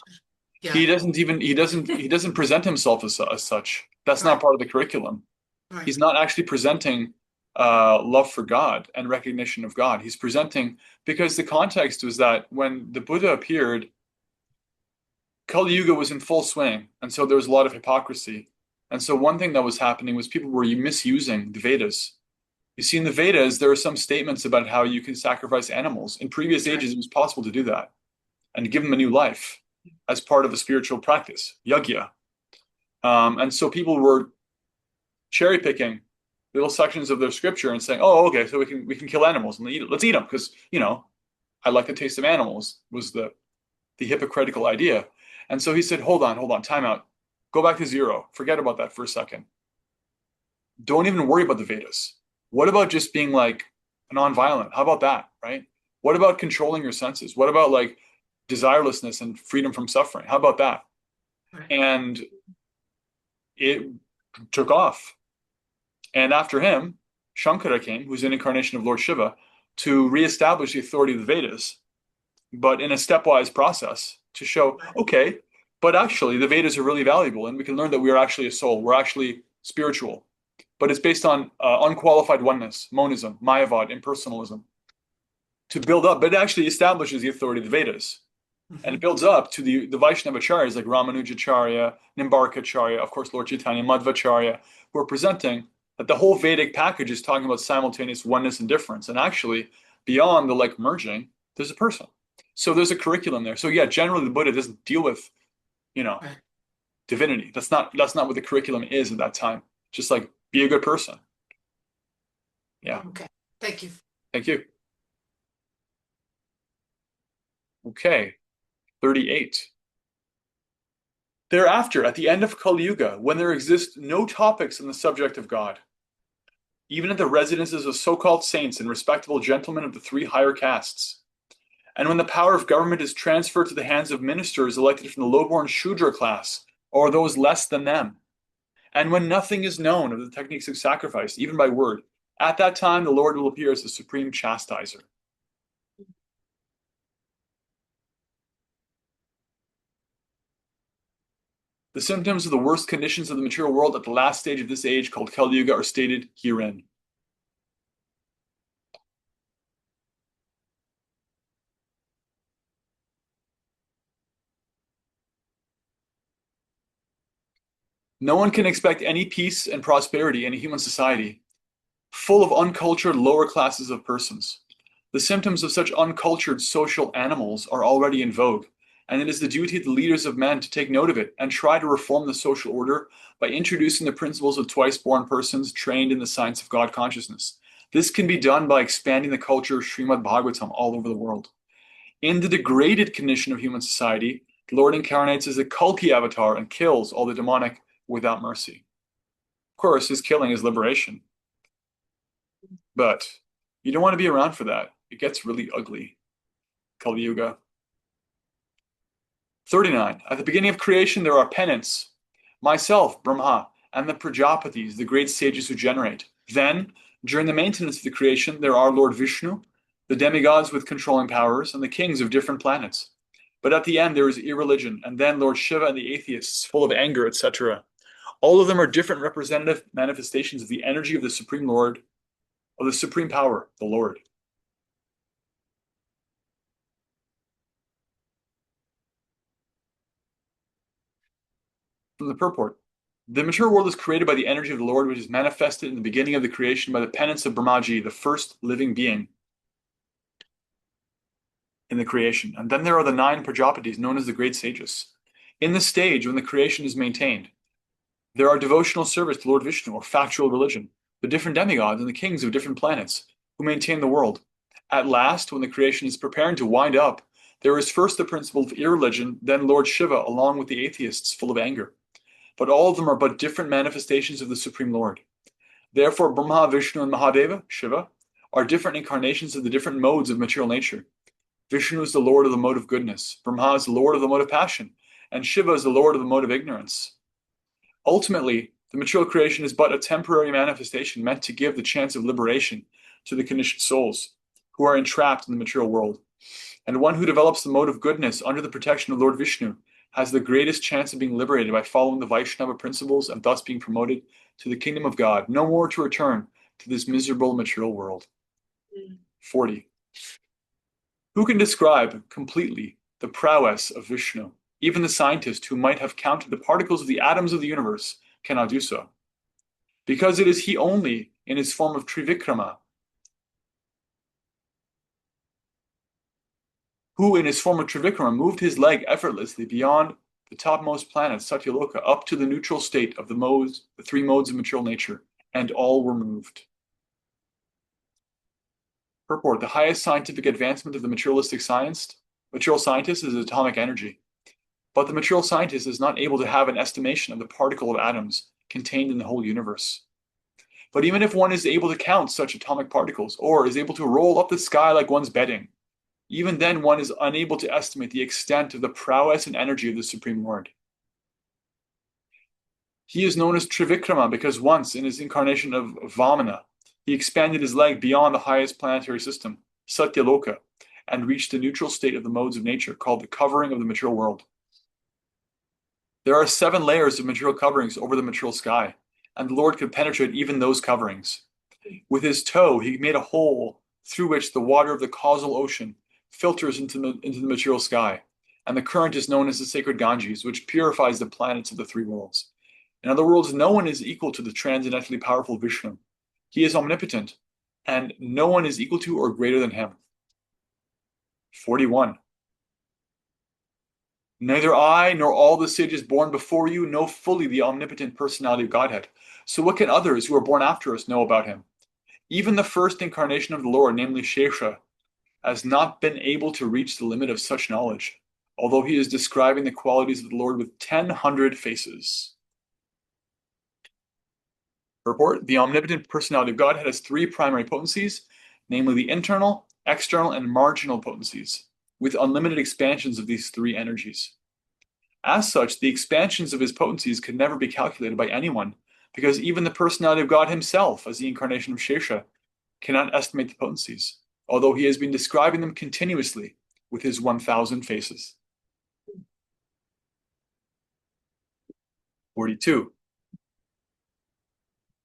Speaker 3: Yeah,
Speaker 1: he doesn't present himself as such. That's
Speaker 3: right,
Speaker 1: not part of the curriculum.
Speaker 3: right,
Speaker 1: He's not actually presenting love for God and recognition of God. He's presenting because the context was that when the Buddha appeared, Kali Yuga was in full swing, and so there was a lot of hypocrisy. And so one thing that was happening was people were misusing the Vedas. You see, in the Vedas, there are some statements about how you can sacrifice animals. In previous
Speaker 3: right,
Speaker 1: ages, it was possible to do that and give them a new life as part of a spiritual practice, yajna. And so people were cherry picking little sections of their scripture and saying, "Oh, okay, so we can kill animals and eat it. Let's eat them because I like the taste of animals." Was the hypocritical idea. And so he said, "Hold on, time out. Go back to zero. Forget about that for a second. Don't even worry about the Vedas. What about just being like non-violent? How about that, right? What about controlling your senses? What about like desirelessness and freedom from suffering? How about that?"
Speaker 3: right.
Speaker 1: And it took off. And after him, Shankara came, who's an incarnation of Lord Shiva, to reestablish the authority of the Vedas, but in a stepwise process to show, okay, but actually the Vedas are really valuable, and we can learn that we are actually a soul, we're actually spiritual. But it's based on unqualified oneness, monism, Mayavad, impersonalism, to build up, but it actually establishes the authority of the Vedas. And it builds up to the Vaishnava acharyas like Ramanujacharya, Nimbarkacharya, of course, Lord Chaitanya, Madhvacharya, who are presenting that the whole Vedic package is talking about simultaneous oneness and difference. And actually, beyond the like merging, there's a person. So there's a curriculum there. So yeah, generally the Buddha doesn't deal with,
Speaker 3: Right.
Speaker 1: divinity. That's not what the curriculum is at that time. Just like be a good person. Yeah.
Speaker 3: Okay, thank you.
Speaker 1: Thank you. Okay. 38. Thereafter, at the end of Kali Yuga, when there exist no topics on the subject of God, even at the residences of so-called saints and respectable gentlemen of the three higher castes, and when the power of government is transferred to the hands of ministers elected from the low-born Shudra class, or those less than them, and when nothing is known of the techniques of sacrifice, even by word, at that time the Lord will appear as the supreme chastiser. The symptoms of the worst conditions of the material world at the last stage of this age, called Kali Yuga, are stated herein. No one can expect any peace and prosperity in a human society full of uncultured lower classes of persons. The symptoms of such uncultured social animals are already in vogue, and it is the duty of the leaders of men to take note of it and try to reform the social order by introducing the principles of twice-born persons trained in the science of God consciousness. This can be done by expanding the culture of Srimad Bhagavatam all over the world. In the degraded condition of human society, the Lord incarnates as a Kalki avatar and kills all the demonic without mercy. Of course, his killing is liberation. But you don't want to be around for that. It gets really ugly. Kali Yuga. 39. At the beginning of creation, there are penance. Myself, Brahma, and the Prajapatis, the great sages who generate. Then, during the maintenance of the creation, there are Lord Vishnu, the demigods with controlling powers, and the kings of different planets. But at the end, there is irreligion, and then Lord Shiva and the atheists, full of anger, etc. All of them are different representative manifestations of the energy of the Supreme Lord, of the Supreme Power, the Lord. From the purport, the mature world is created by the energy of the Lord, which is manifested in the beginning of the creation by the penance of Brahmaji, the first living being in the creation. And then there are the 9 Prajapatis, known as the great sages. In this stage, when the creation is maintained, there are devotional service to Lord Vishnu, or factual religion, the different demigods and the kings of different planets who maintain the world. At last, when the creation is preparing to wind up, There is first the principle of irreligion, then Lord Shiva, along with the atheists full of anger. But all of them are but different manifestations of the Supreme Lord. Therefore, Brahma, Vishnu, and Mahadeva, Shiva, are different incarnations of the different modes of material nature. Vishnu is the Lord of the mode of goodness, Brahma is the Lord of the mode of passion, and Shiva is the Lord of the mode of ignorance. Ultimately, the material creation is but a temporary manifestation meant to give the chance of liberation to the conditioned souls who are entrapped in the material world. And one who develops the mode of goodness under the protection of Lord Vishnu has the greatest chance of being liberated by following the Vaishnava principles and thus being promoted to the kingdom of God, no more to return to this miserable material world. 40. Who can describe completely the prowess of Vishnu? Even the scientist who might have counted the particles of the atoms of the universe cannot do so. Because it is he only in his form of Trivikrama, who in his form of Trivikrama moved his leg effortlessly beyond the topmost planet, Satyaloka, up to the neutral state of the three modes of material nature, and all were moved. Purport: the highest scientific advancement of the material scientist is atomic energy. But the material scientist is not able to have an estimation of the particle of atoms contained in the whole universe. But even if one is able to count such atomic particles, or is able to roll up the sky like one's bedding, even then one is unable to estimate the extent of the prowess and energy of the Supreme Lord. He is known as Trivikrama because once, in his incarnation of Vamana, he expanded his leg beyond the highest planetary system, Satyaloka, and reached the neutral state of the modes of nature called the covering of the material world. There are 7 layers of material coverings over the material sky, and the Lord could penetrate even those coverings. With his toe, he made a hole through which the water of the causal ocean filters into the material sky, and the current is known as the sacred Ganges, which purifies the planets of the 3 worlds. In other words, no one is equal to the transcendently powerful Vishnu. He is omnipotent, and no one is equal to or greater than him. 41. Neither I nor all the sages born before you know fully the omnipotent personality of Godhead. So what can others who are born after us know about him? Even the first incarnation of the Lord, namely Shesha, has not been able to reach the limit of such knowledge, although he is describing the qualities of the Lord with 1,000 faces. Purport: the omnipotent personality of Godhead has 3 primary potencies, namely the internal, external, and marginal potencies, with unlimited expansions of these 3 energies. As such, the expansions of his potencies can never be calculated by anyone, because even the personality of God himself, as the incarnation of Shesha, cannot estimate the potencies, although he has been describing them continuously with his 1,000 faces. 42.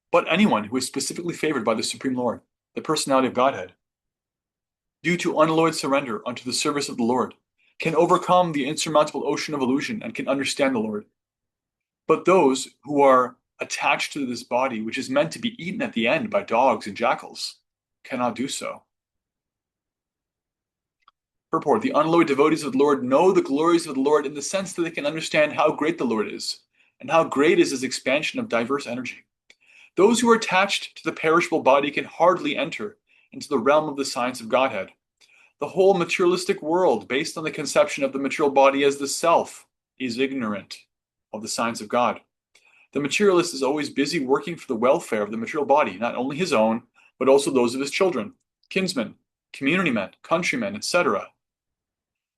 Speaker 1: But anyone who is specifically favored by the Supreme Lord, the personality of Godhead, due to unalloyed surrender unto the service of the Lord, can overcome the insurmountable ocean of illusion and can understand the Lord. But those who are attached to this body, which is meant to be eaten at the end by dogs and jackals, cannot do so. Purport: the unalloyed devotees of the Lord know the glories of the Lord in the sense that they can understand how great the Lord is, and how great is his expansion of diverse energy. Those who are attached to the perishable body can hardly enter into the realm of the science of Godhead. The whole materialistic world, based on the conception of the material body as the self, is ignorant of the science of God. The materialist is always busy working for the welfare of the material body, not only his own, but also those of his children, kinsmen, community men, countrymen, etc.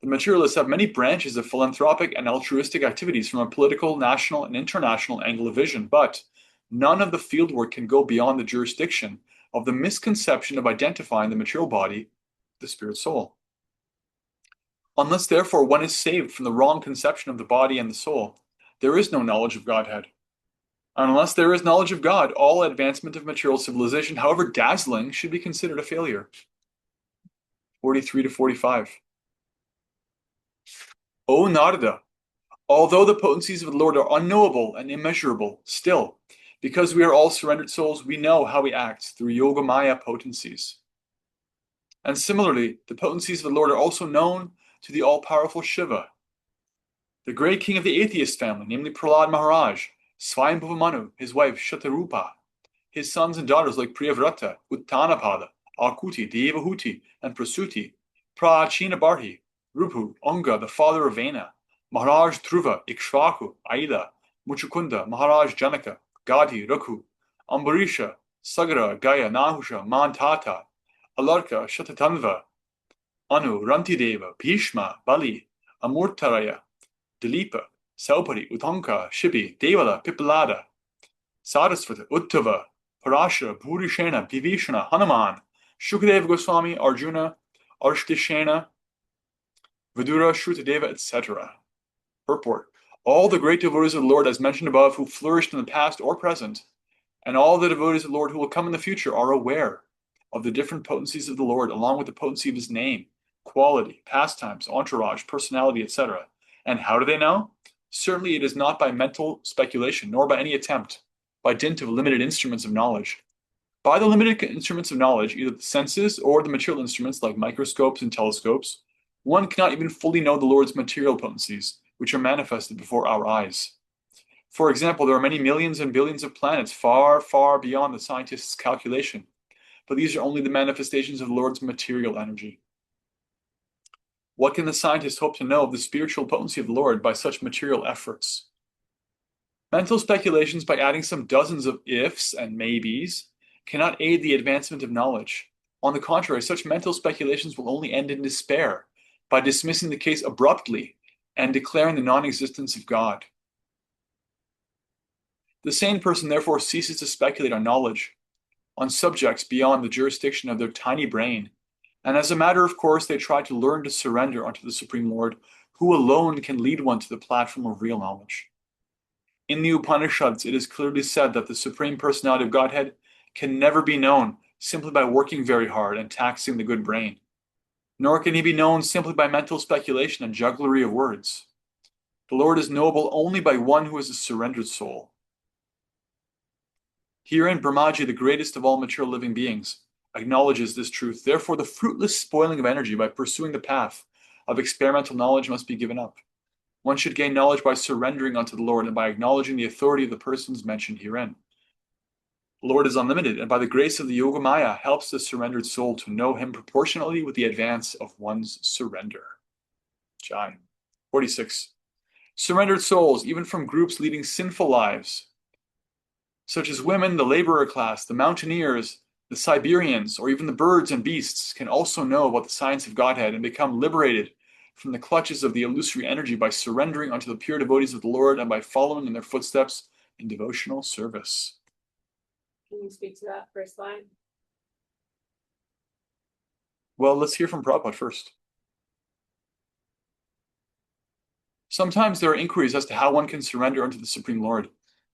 Speaker 1: The materialists have many branches of philanthropic and altruistic activities from a political, national, and international angle of vision, but none of the fieldwork can go beyond the jurisdiction of the misconception of identifying the material body, the spirit soul. Unless, therefore, one is saved from the wrong conception of the body and the soul, there is no knowledge of Godhead. And unless there is knowledge of God, all advancement of material civilization, however dazzling, should be considered a failure. 43 to 45. O Narada, although the potencies of the Lord are unknowable and immeasurable, still, because we are all surrendered souls, we know how he acts through Yogamaya potencies. And similarly, the potencies of the Lord are also known to the all-powerful Shiva. The great king of the atheist family, namely Prahlad Maharaj, Swayambhuva Manu, his wife Shatarupa, his sons and daughters like Priyavrata, Uttanapada, Akuti, Devahuti, and Prasuti, Prachina Bharti, Rupu, Anga, the father of Vena, Maharaj Dhruva, Ikshvaku, Aida, Muchukunda, Maharaj Janaka, Gadhi, Raghu, Ambarisha, Sagara, Gaya, Nahusha, Mantata, Alarka, Shatatanva, Anu, Rantideva, Bhishma, Bali, Amurtaraya, Dilipa, Saupari, Utanka, Shibi, Devala, Pipalada, Sarasvata, Uttava, Parashara, Bhurishena, Vivishana, Hanuman, Shukadeva Goswami, Arjuna, Arshtishena, Vidura, Shrutadeva, etc. Purport. All the great devotees of the Lord, as mentioned above, who flourished in the past or present, and all the devotees of the Lord who will come in the future are aware of the different potencies of the Lord, along with the potency of his name, quality, pastimes, entourage, personality, etc. And how do they know? Certainly it is not by mental speculation, nor by any attempt, by dint of limited instruments of knowledge. By the limited instruments of knowledge, either the senses or the material instruments like microscopes and telescopes, one cannot even fully know the Lord's material potencies, which are manifested before our eyes. For example, there are many millions and billions of planets far, far beyond the scientist's calculation, but these are only the manifestations of the Lord's material energy. What can the scientist hope to know of the spiritual potency of the Lord by such material efforts? Mental speculations by adding some dozens of ifs and maybes cannot aid the advancement of knowledge. On the contrary, such mental speculations will only end in despair by dismissing the case abruptly and declaring the non-existence of God. The sane person therefore ceases to speculate on knowledge, on subjects beyond the jurisdiction of their tiny brain, and as a matter of course they try to learn to surrender unto the Supreme Lord, who alone can lead one to the platform of real knowledge. In the Upanishads, it is clearly said that the Supreme Personality of Godhead can never be known simply by working very hard and taxing the good brain, nor can he be known simply by mental speculation and jugglery of words. The Lord is knowable only by one who is a surrendered soul. Herein, Brahmaji, the greatest of all material living beings, acknowledges this truth. Therefore, the fruitless spoiling of energy by pursuing the path of experimental knowledge must be given up. One should gain knowledge by surrendering unto the Lord and by acknowledging the authority of the persons mentioned herein. The Lord is unlimited, and by the grace of the Yogamaya helps the surrendered soul to know him proportionally with the advance of one's surrender. Jai. 46. Surrendered souls, even from groups leading sinful lives, such as women, the laborer class, the mountaineers, the Siberians, or even the birds and beasts, can also know about the science of Godhead and become liberated from the clutches of the illusory energy by surrendering unto the pure devotees of the Lord and by following in their footsteps in devotional service.
Speaker 2: Can you speak to that first line?
Speaker 1: Well, let's hear from Prabhupada first. Sometimes there are inquiries as to how one can surrender unto the Supreme Lord.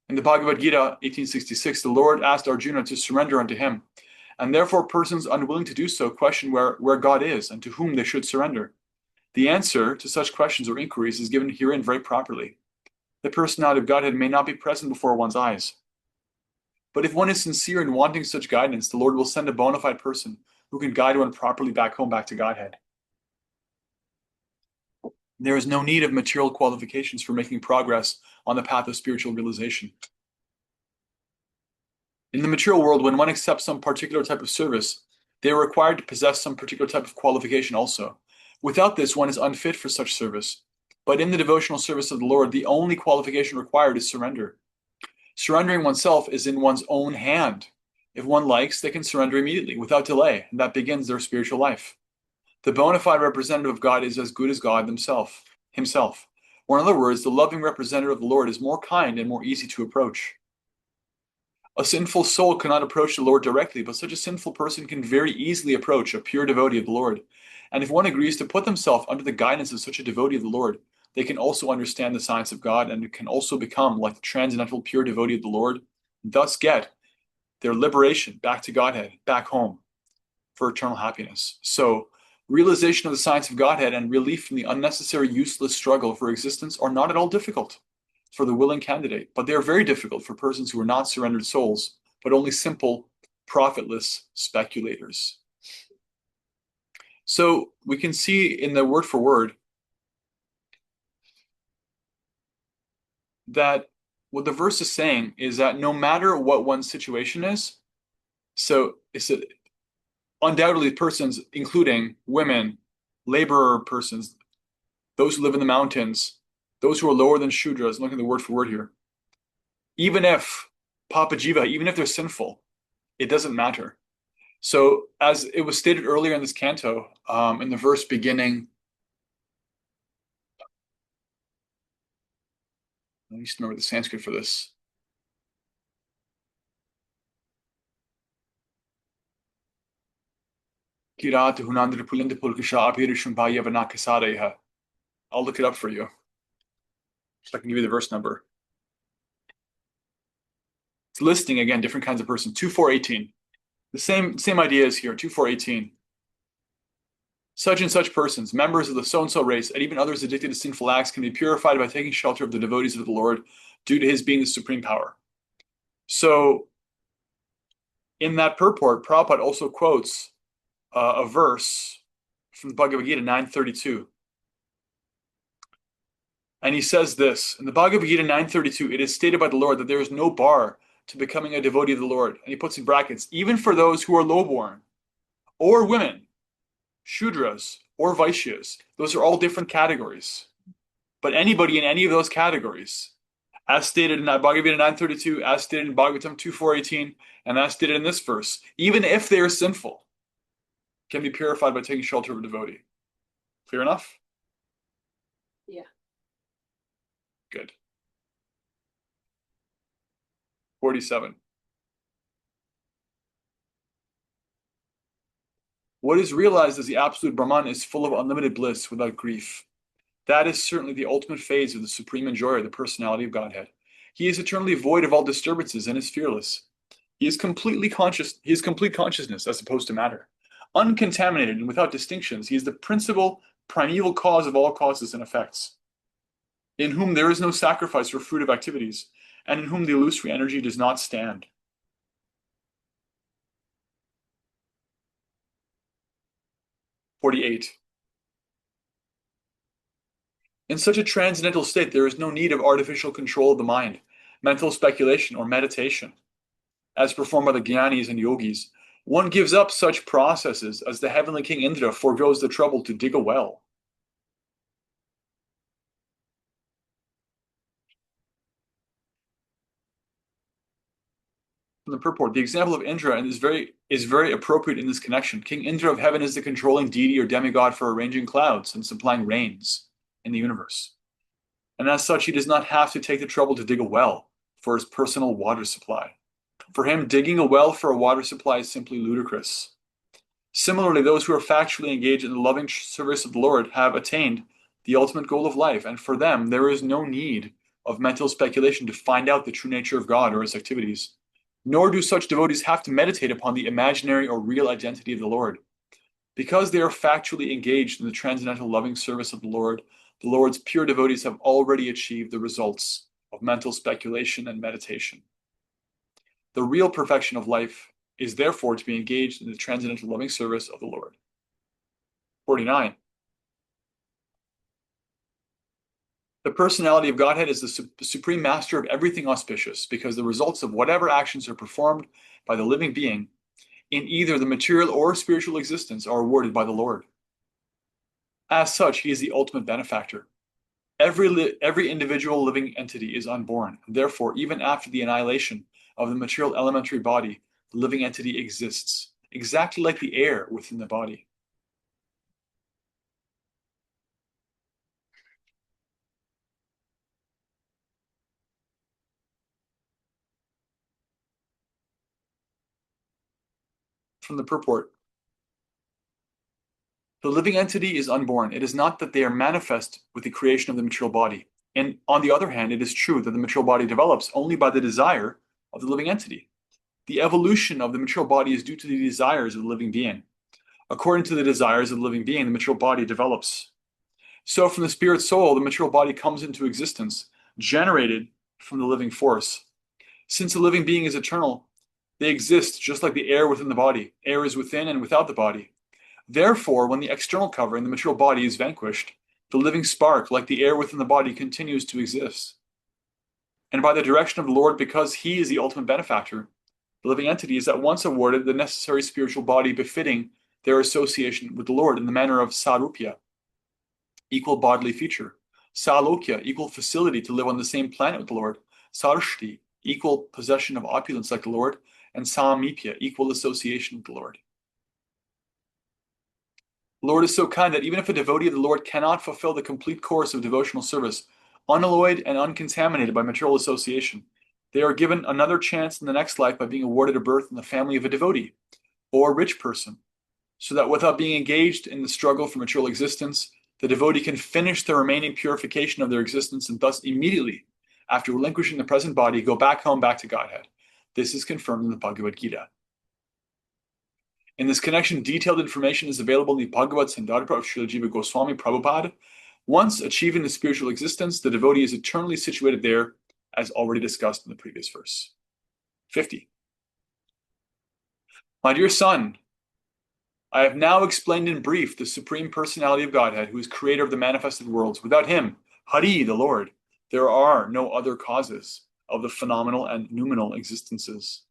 Speaker 1: In the Bhagavad Gita, 1866, the Lord asked Arjuna to surrender unto him, and therefore persons unwilling to do so question where God is and to whom they should surrender. The answer to such questions or inquiries is given herein very properly. The personality of Godhead may not be present before one's eyes. But if one is sincere in wanting such guidance, the Lord will send a bona fide person who can guide one properly back home, back to Godhead. There is no need of material qualifications for making progress on the path of spiritual realization. In the material world, when one accepts some particular type of service, they are required to possess some particular type of qualification also. Without this, one is unfit for such service. But in the devotional service of the Lord, the only qualification required is surrender. Surrendering oneself is in one's own hand. If one likes, they can surrender immediately, without delay, and that begins their spiritual life. The bona fide representative of God is as good as God himself. Or in other words, the loving representative of the Lord is more kind and more easy to approach. A sinful soul cannot approach the Lord directly, but such a sinful person can very easily approach a pure devotee of the Lord. And if one agrees to put themselves under the guidance of such a devotee of the Lord, they can also understand the science of God and can also become like the transcendental pure devotee of the Lord, and thus get their liberation back to Godhead, back home, for eternal happiness. So, realization of the science of Godhead and relief from the unnecessary useless struggle for existence are not at all difficult for the willing candidate, but they are very difficult for persons who are not surrendered souls, but only simple, profitless speculators. So we can see in the word for word that what the verse is saying is that no matter what one's situation is, so it's undoubtedly persons, including women, laborer persons, those who live in the mountains, those who are lower than Shudras, looking at the word for word here. Even if Papa Jiva, even if they're sinful, it doesn't matter. So as it was stated earlier in this canto, in the verse beginning, I used to remember the Sanskrit for this. I'll look it up for you. So I can give you the verse number. It's listing again different kinds of person. 2418. The same idea is here. 2418. Such and such persons, members of the so-and-so race, and even others addicted to sinful acts, can be purified by taking shelter of the devotees of the Lord due to his being the supreme power. So, in that purport, Prabhupada also quotes a verse from the Bhagavad Gita 932. And he says this, in the Bhagavad Gita 932, it is stated by the Lord that there is no bar to becoming a devotee of the Lord. And he puts in brackets, even for those who are lowborn, or women, Shudras, or Vaishyas. Those are all different categories. But anybody in any of those categories, as stated in Bhagavad Gita 932, as stated in Bhagavatam 2418, and as stated in this verse, even if they are sinful, can be purified by taking shelter of a devotee. Clear enough?
Speaker 4: Yeah.
Speaker 1: Good. 47. What is realized as the absolute Brahman is full of unlimited bliss without grief. That is certainly the ultimate phase of the supreme enjoyer, the personality of Godhead. He is eternally void of all disturbances and is fearless. He is completely conscious. He is complete consciousness as opposed to matter. Uncontaminated and without distinctions, he is the principal, primeval cause of all causes and effects, in whom there is no sacrifice or fruit of activities, and in whom the illusory energy does not stand. 48. In such a transcendental state, there is no need of artificial control of the mind, mental speculation, or meditation, as performed by the jnanis and yogis. One gives up such processes as the heavenly king Indra forgoes the trouble to dig a well. From the purport, the example of Indra is very appropriate in this connection. King Indra of heaven is the controlling deity or demigod for arranging clouds and supplying rains in the universe. And as such, he does not have to take the trouble to dig a well for his personal water supply. For him, digging a well for a water supply is simply ludicrous. Similarly, those who are factually engaged in the loving service of the Lord have attained the ultimate goal of life, and for them, there is no need of mental speculation to find out the true nature of God or his activities. Nor do such devotees have to meditate upon the imaginary or real identity of the Lord. Because they are factually engaged in the transcendental loving service of the Lord's pure devotees have already achieved the results of mental speculation and meditation. The real perfection of life is therefore to be engaged in the transcendental loving service of the Lord. 49. The personality of Godhead is the supreme master of everything auspicious, because the results of whatever actions are performed by the living being in either the material or spiritual existence are awarded by the Lord. As such, he is the ultimate benefactor. Every individual living entity is unborn. Therefore, even after the annihilation of the material elementary body, the living entity exists, exactly like the air within the body. From the purport, the living entity is unborn. It is not that they are manifest with the creation of the material body. And on the other hand, it is true that the material body develops only by the desire of the living entity. The evolution of the material body is due to the desires of the living being. According to the desires of the living being, the material body develops. So from the spirit soul, the material body comes into existence, generated from the living force. Since the living being is eternal, they exist just like the air within the body. Air is within and without the body. Therefore, when the external covering, the material body, is vanquished, the living spark, like the air within the body, continues to exist. And by the direction of the Lord, because he is the ultimate benefactor, the living entity is at once awarded the necessary spiritual body befitting their association with the Lord in the manner of sarupya. equal bodily feature. Salokya, equal facility to live on the same planet with the Lord. Sarshti, equal possession of opulence like the Lord. And Samipya, equal association with the Lord. The Lord is so kind that even if a devotee of the Lord cannot fulfill the complete course of devotional service, unalloyed and uncontaminated by material association, they are given another chance in the next life by being awarded a birth in the family of a devotee or a rich person, so that without being engaged in the struggle for material existence, the devotee can finish the remaining purification of their existence and thus immediately, after relinquishing the present body, go back home, back to Godhead. This is confirmed in the Bhagavad Gita. In this connection, detailed information is available in the Bhagavad Sandarbha of Srila Jiva Goswami Prabhupada. Once achieving the spiritual existence, the devotee is eternally situated there, as already discussed in the previous verse. 50. My dear son, I have now explained in brief the Supreme Personality of Godhead, who is creator of the manifested worlds. Without him, Hari, the Lord, there are no other causes of the phenomenal and noumenal existences.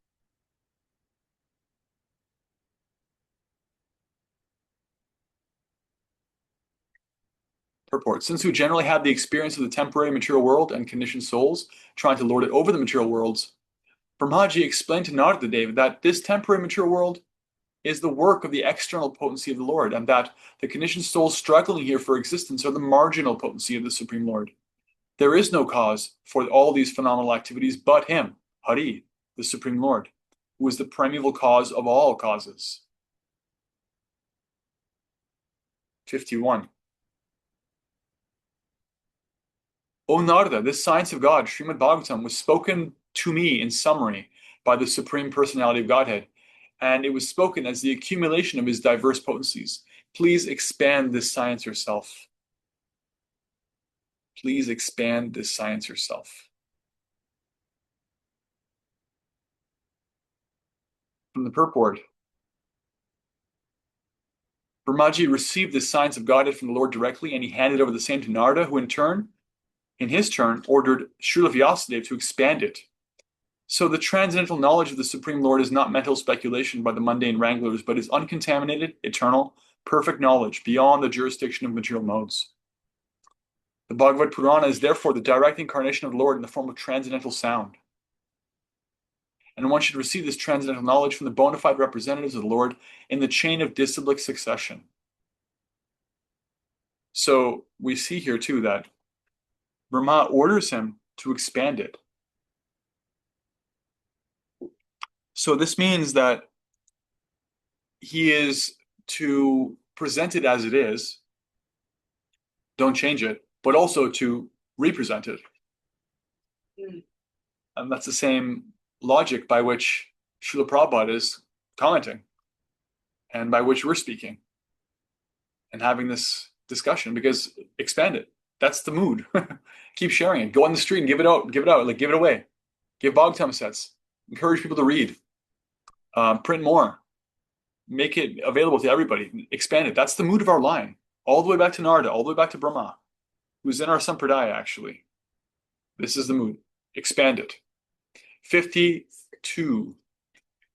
Speaker 1: Purport. Since we generally have the experience of the temporary material world and conditioned souls trying to lord it over the material worlds, Brahmaji explained to Narada Deva that this temporary material world is the work of the external potency of the Lord, and that the conditioned souls struggling here for existence are the marginal potency of the Supreme Lord. There is no cause for all these phenomenal activities but him, Hari, the Supreme Lord, who is the primeval cause of all causes. 51. O Narada, this science of God, Srimad Bhagavatam, was spoken to me in summary by the Supreme Personality of Godhead, and it was spoken as the accumulation of his diverse potencies. Please expand this science yourself. Please expand this science yourself. From the purport, Brahmaji received the science of Godhead from the Lord directly, and he handed over the same to Narada, who in his turn, ordered Srila Vyasadeva to expand it. So the transcendental knowledge of the Supreme Lord is not mental speculation by the mundane wranglers, but is uncontaminated, eternal, perfect knowledge beyond the jurisdiction of material modes. The Bhagavad Purana is therefore the direct incarnation of the Lord in the form of transcendental sound. And one should receive this transcendental knowledge from the bona fide representatives of the Lord in the chain of disciplic succession. So we see here too that Brahma orders him to expand it. So this means that he is to present it as it is, don't change it, but also to represent it. And that's the same logic by which Srila Prabhupada is commenting and by which we're speaking and having this discussion, because expand it. That's the mood. Keep sharing it. Go on the street and give it out, like give it away. Give Bhagavatam sets. Encourage people to read. Print more. Make it available to everybody. Expand it. That's the mood of our line. All the way back to Narada, all the way back to Brahma, who's in our Sampradaya, actually. This is the mood. Expand it. 52.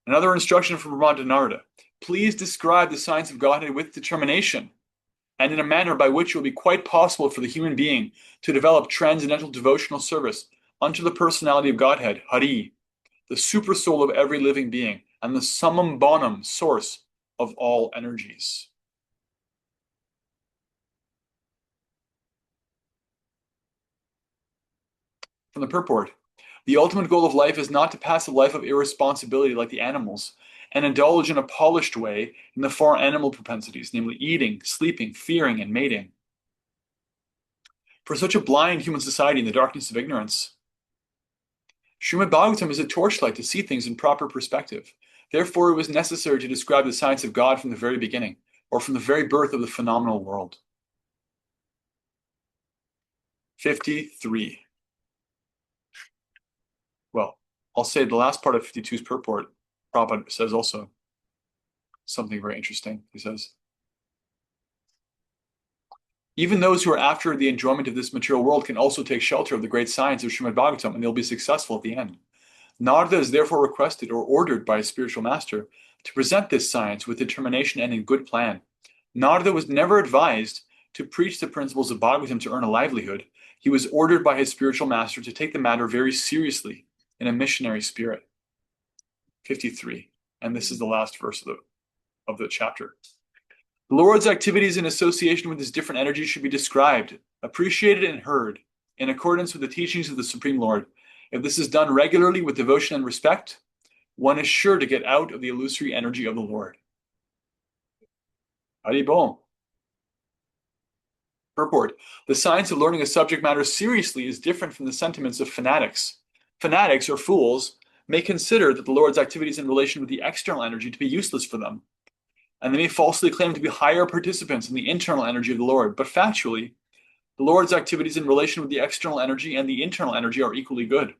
Speaker 1: Another instruction from Brahma to Narada. Please describe the science of Godhead with determination, and in a manner by which it will be quite possible for the human being to develop transcendental devotional service unto the personality of Godhead, Hari, the super soul of every living being, and the summum bonum, source of all energies. From the purport, the ultimate goal of life is not to pass a life of irresponsibility like the animals and indulge in a polished way in the four animal propensities, namely eating, sleeping, fearing, and mating. For such a blind human society in the darkness of ignorance, Srimad Bhagavatam is a torchlight to see things in proper perspective. Therefore, it was necessary to describe the science of God from the very beginning, or from the very birth of the phenomenal world. 53. Well, I'll say the last part of 52's purport, Prabhupada says also something very interesting. He says, even those who are after the enjoyment of this material world can also take shelter of the great science of Srimad Bhagavatam, and they'll be successful at the end. Narada is therefore requested or ordered by a spiritual master to present this science with determination and in good plan. Narada was never advised to preach the principles of Bhagavatam to earn a livelihood, he was ordered by his spiritual master to take the matter very seriously in a missionary spirit. 53. And this is the last verse of the chapter. The Lord's activities in association with his different energies should be described, appreciated, and heard in accordance with the teachings of the Supreme Lord. If this is done regularly with devotion and respect, one is sure to get out of the illusory energy of the Lord. Haribol. Purport. The science of learning a subject matter seriously is different from the sentiments of fanatics. Fanatics, or fools, may consider that the Lord's activities in relation with the external energy to be useless for them, and they may falsely claim to be higher participants in the internal energy of the Lord. But factually, the Lord's activities in relation with the external energy and the internal energy are equally good.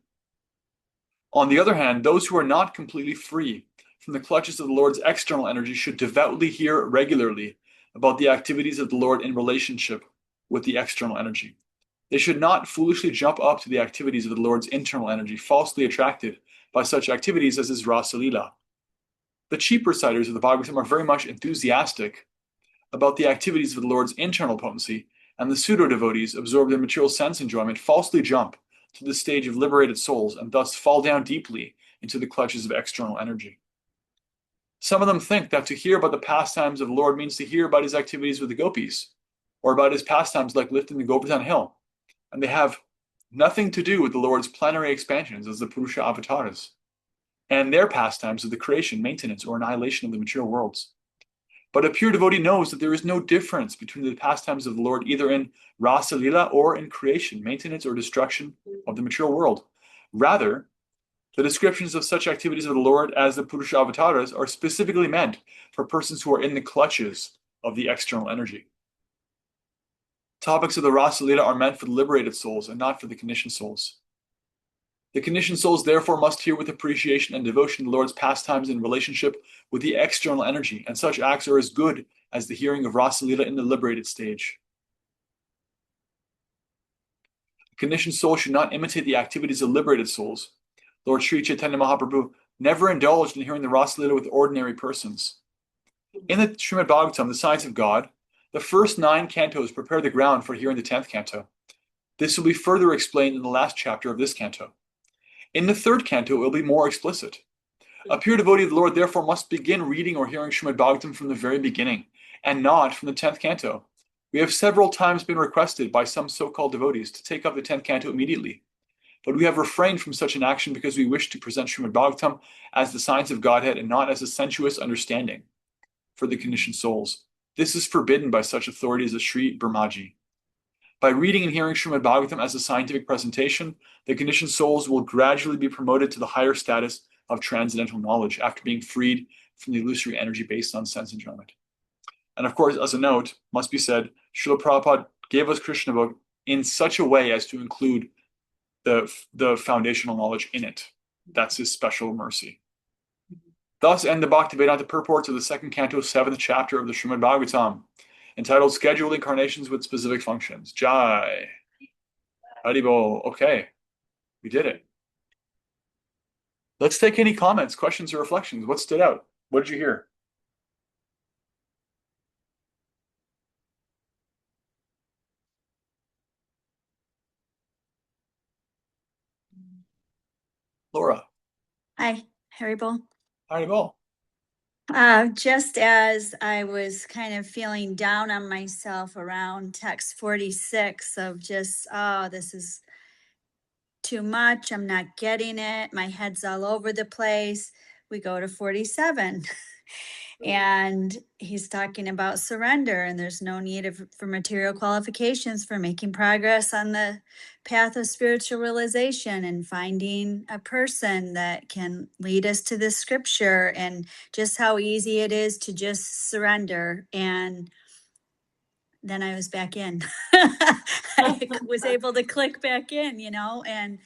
Speaker 1: On the other hand, those who are not completely free from the clutches of the Lord's external energy should devoutly hear regularly about the activities of the Lord in relationship with the external energy. They should not foolishly jump up to the activities of the Lord's internal energy, falsely attracted by such activities as is Rasa Lila. The cheap reciters of the Bhagavatam are very much enthusiastic about the activities of the Lord's internal potency, and the pseudo-devotees absorbed in material sense enjoyment falsely jump to the stage of liberated souls and thus fall down deeply into the clutches of external energy. Some of them think that to hear about the pastimes of the Lord means to hear about his activities with the gopis, or about his pastimes like lifting the Govardhan hill, and they have nothing to do with the Lord's plenary expansions as the Purusha avatars, and their pastimes of the creation, maintenance, or annihilation of the material worlds. But a pure devotee knows that there is no difference between the pastimes of the Lord either in Rasa Lila or in creation, maintenance, or destruction of the material world. Rather, the descriptions of such activities of the Lord as the Purusha avatars are specifically meant for persons who are in the clutches of the external energy. Topics of the Rasa Lila are meant for the liberated souls and not for the conditioned souls. The conditioned souls therefore must hear with appreciation and devotion the Lord's pastimes in relationship with the external energy, and such acts are as good as the hearing of Rasa Lila in the liberated stage. The conditioned soul should not imitate the activities of liberated souls. Lord Sri Chaitanya Mahaprabhu never indulged in hearing the Rasa Lila with ordinary persons. In the Srimad Bhagavatam, the Science of God, the first 9 cantos prepare the ground for hearing the 10th canto. This will be further explained in the last chapter of this canto. In the 3rd canto, it will be more explicit. A pure devotee of the Lord therefore must begin reading or hearing Srimad Bhagavatam from the very beginning, and not from the 10th canto. We have several times been requested by some so-called devotees to take up the 10th canto immediately, but we have refrained from such an action because we wish to present Srimad Bhagavatam as the science of Godhead and not as a sensuous understanding for the conditioned souls. This is forbidden by such authorities as Sri Brahmaji. By reading and hearing Srimad Bhagavatam as a scientific presentation, the conditioned souls will gradually be promoted to the higher status of transcendental knowledge after being freed from the illusory energy based on sense enjoyment. And of course, as a note, must be said, Srila Prabhupada gave us Krishna book in such a way as to include the foundational knowledge in it. That's his special mercy. Thus end the Bhaktivedanta purports of the 2nd canto, 7th chapter of the Srimad Bhagavatam, entitled Scheduled Incarnations with Specific Functions. Jai. Haribol. Okay, we did it. Let's take any comments, questions, or reflections. What stood out? What did you hear? Laura.
Speaker 6: Hi, Haribol.
Speaker 1: Haribol.
Speaker 6: Just as I was kind of feeling down on myself around text 46 of just, oh, this is too much. I'm not getting it. My head's all over the place. We go to 47. And he's talking about surrender, and there's no need for material qualifications for making progress on the path of spiritual realization and finding a person that can lead us to this scripture, and just how easy it is to just surrender. And then I was back in. I was able to click back in, and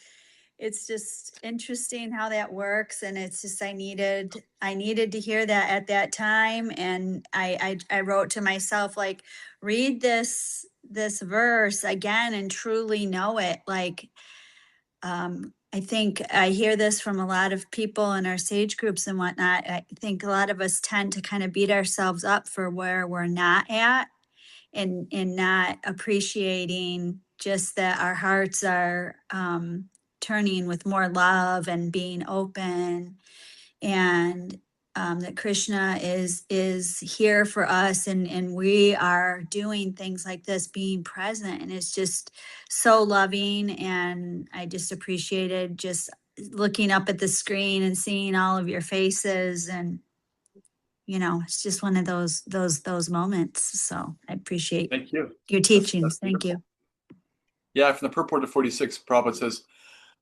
Speaker 6: it's just interesting how that works. And it's just, I needed to hear that at that time. And I wrote to myself, like, read this verse again and truly know it. Like, I think I hear this from a lot of people in our sage groups and whatnot. I think a lot of us tend to kind of beat ourselves up for where we're not at. and not appreciating just that our hearts are turning with more love and being open, and that Krishna is here for us, and we are doing things like this, being present, and it's just so loving. And I just appreciated just looking up at the screen and seeing all of your faces, and it's just one of those moments. So I appreciate
Speaker 1: Thank you.
Speaker 6: your teachings. Thank
Speaker 1: Beautiful.
Speaker 6: you.
Speaker 1: Yeah, from the purport of 46, Prabhupada says,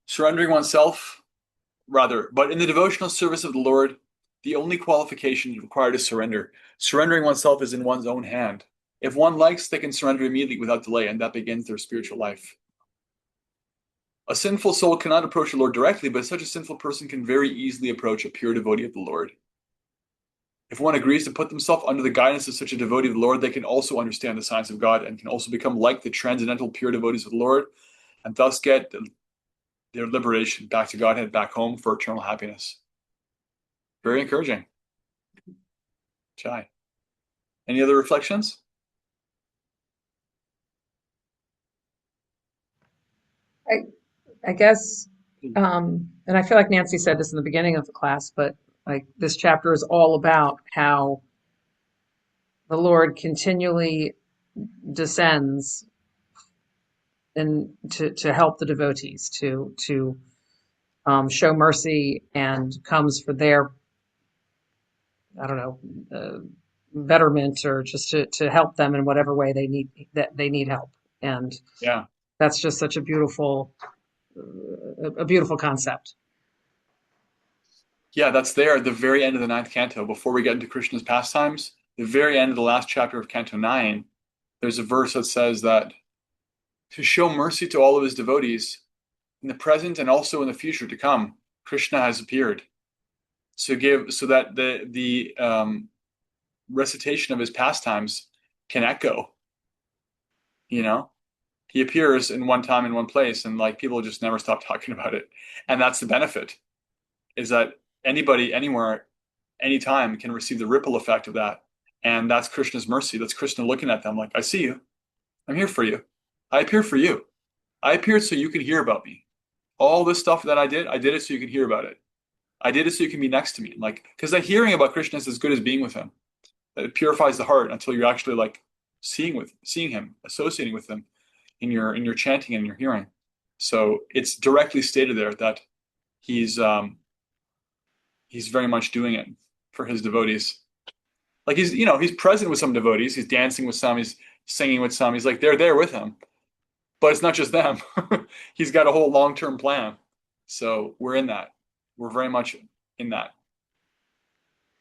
Speaker 1: surrendering oneself, but in the devotional service of the Lord, the only qualification required is surrender. Surrendering oneself is in one's own hand. If one likes, they can surrender immediately without delay, and that begins their spiritual life. A sinful soul cannot approach the Lord directly, but such a sinful person can very easily approach a pure devotee of the Lord. If one agrees to put themselves under the guidance of such a devotee of the Lord, they can also understand the science of God and can also become like the transcendental pure devotees of the Lord, and thus get their liberation back to Godhead, back home for eternal happiness. Very encouraging. Chai. Any other reflections?
Speaker 5: I guess, and I feel like Nancy said this in the beginning of the class, but like this chapter is all about how the Lord continually descends and to help the devotees, to show mercy, and comes for their, I don't know, betterment, or just to help them in whatever way they need help. And
Speaker 1: Yeah.
Speaker 5: that's just such a beautiful concept.
Speaker 1: Yeah, that's there at the very end of the 9th canto. Before we get into Krishna's pastimes, the very end of the last chapter of Canto 9, there's a verse that says that to show mercy to all of his devotees in the present and also in the future to come, Krishna has appeared. So that the recitation of his pastimes can echo. He appears in one time in one place, and like people just never stop talking about it. And that's the benefit, is that anybody, anywhere, anytime can receive the ripple effect of that. And that's Krishna's mercy. That's Krishna looking at them like, I see you. I'm here for you. I appear for you. I appeared so you can hear about me. All this stuff that I did it so you can hear about it. I did it so you can be next to me. Like, because that hearing about Krishna is as good as being with him. It purifies the heart until you're actually like seeing him, associating with him in your chanting and in your hearing. So it's directly stated there that he's very much doing it for his devotees. Like he's present with some devotees. He's dancing with some. He's singing with some. He's like they're there with him, but it's not just them. He's got a whole long-term plan. So we're in that. We're very much in that.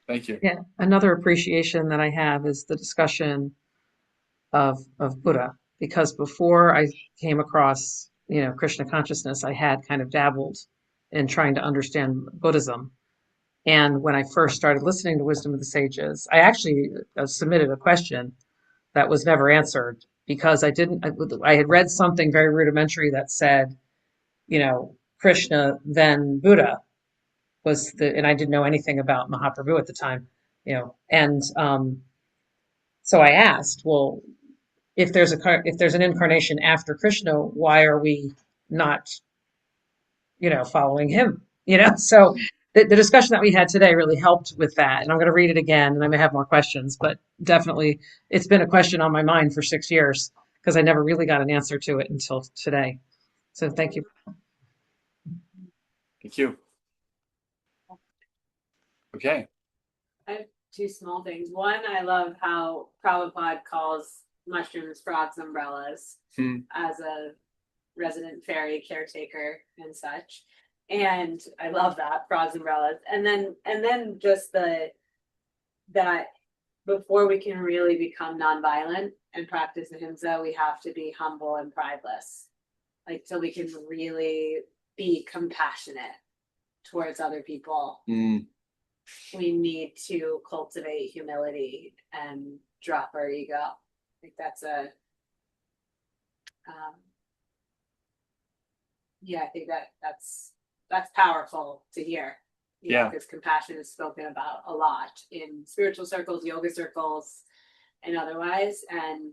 Speaker 1: Thank you.
Speaker 5: Yeah, another appreciation that I have is the discussion of Buddha, because before I came across Krishna consciousness, I had kind of dabbled in trying to understand Buddhism. And when I first started listening to Wisdom of the Sages, I actually submitted a question that was never answered, because I had read something very rudimentary that said, Krishna, then Buddha and I didn't know anything about Mahaprabhu at the time, and so I asked, well, if there's an incarnation after Krishna, why are we not, following him? So the discussion that we had today really helped with that. And I'm going to read it again, and I may have more questions, but definitely it's been a question on my mind for 6 years, because I never really got an answer to it until today. So thank you.
Speaker 1: Thank you. Okay.
Speaker 4: I have two small things. One, I love how Prabhupada calls mushrooms frogs umbrellas as a resident fairy caretaker and such. And I love that, frogs umbrellas. And then just that before we can really become nonviolent and practice ahimsa, we have to be humble and prideless. Like, so we can really be compassionate towards other people. We need to cultivate humility and drop our ego. I think that's I think that's powerful to hear. Because compassion is spoken about a lot in spiritual circles, yoga circles, and otherwise. And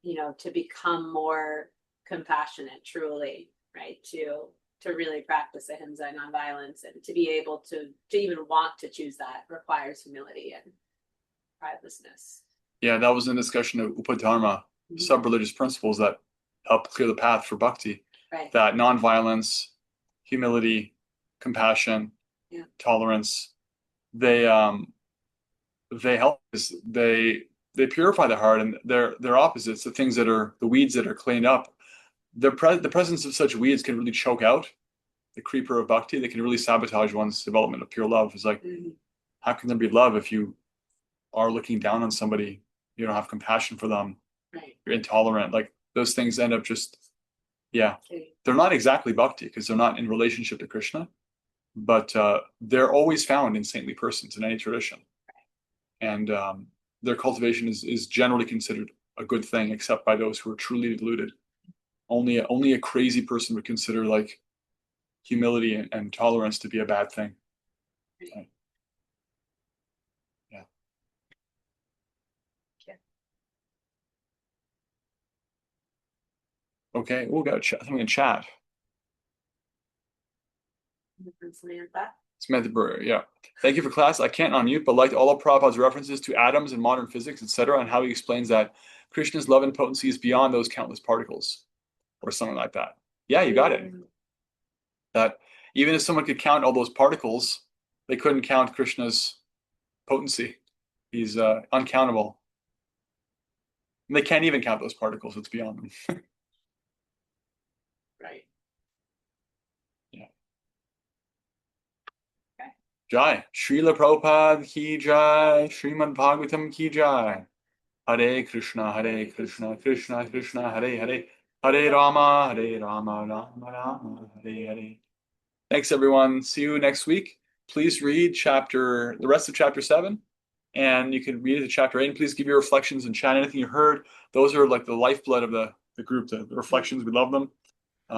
Speaker 4: to become more compassionate, truly, right? To really practice ahimsa and nonviolence, and to be able to even want to choose that requires humility and pridelessness.
Speaker 1: Yeah, that was a discussion of Upadharma, sub-religious principles that help clear the path for bhakti.
Speaker 4: Right.
Speaker 1: That nonviolence, humility, compassion,
Speaker 4: Yeah.
Speaker 1: tolerance, they help us. They purify the heart, and they're opposites. The things that are the weeds that are cleaned up. The presence of such weeds can really choke out the creeper of bhakti. They can really sabotage one's development of pure love. It's like, how can there be love if you are looking down on somebody? You don't have compassion for them.
Speaker 4: Right.
Speaker 1: You're intolerant. Like those things end up just, yeah, they're not exactly bhakti because they're not in relationship to Krishna, but they're always found in saintly persons in any tradition. And their cultivation is generally considered a good thing, except by those who are truly deluded. Only a crazy person would consider like humility and tolerance to be a bad thing. Right. Yeah. Okay, we'll go something in chat. Samantha Brewer, yeah. Thank you for class. I can't unmute, but liked all of Prabhupada's references to atoms and modern physics, etc., and how he explains that Krishna's love and potency is beyond those countless particles, or something like that. Yeah, you got it. That even if someone could count all those particles, they couldn't count Krishna's potency. He's uncountable. And they can't even count those particles. It's beyond them.
Speaker 4: Right.
Speaker 1: Yeah. Okay. Jai. Srila Prabhupada ki jai. Srimad Bhagavatam ki jai. Hare Krishna, Krishna Krishna, Hare Hare. Hare Rama, Rama Rama, Hare Hare. Thanks, everyone. See you next week. Please read the rest of chapter 7, and you can read it to chapter 8. And please give your reflections and chat anything you heard. Those are like the lifeblood of the group, the reflections. We love them.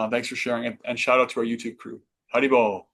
Speaker 1: Thanks for sharing it. And shout out to our YouTube crew. Haribol.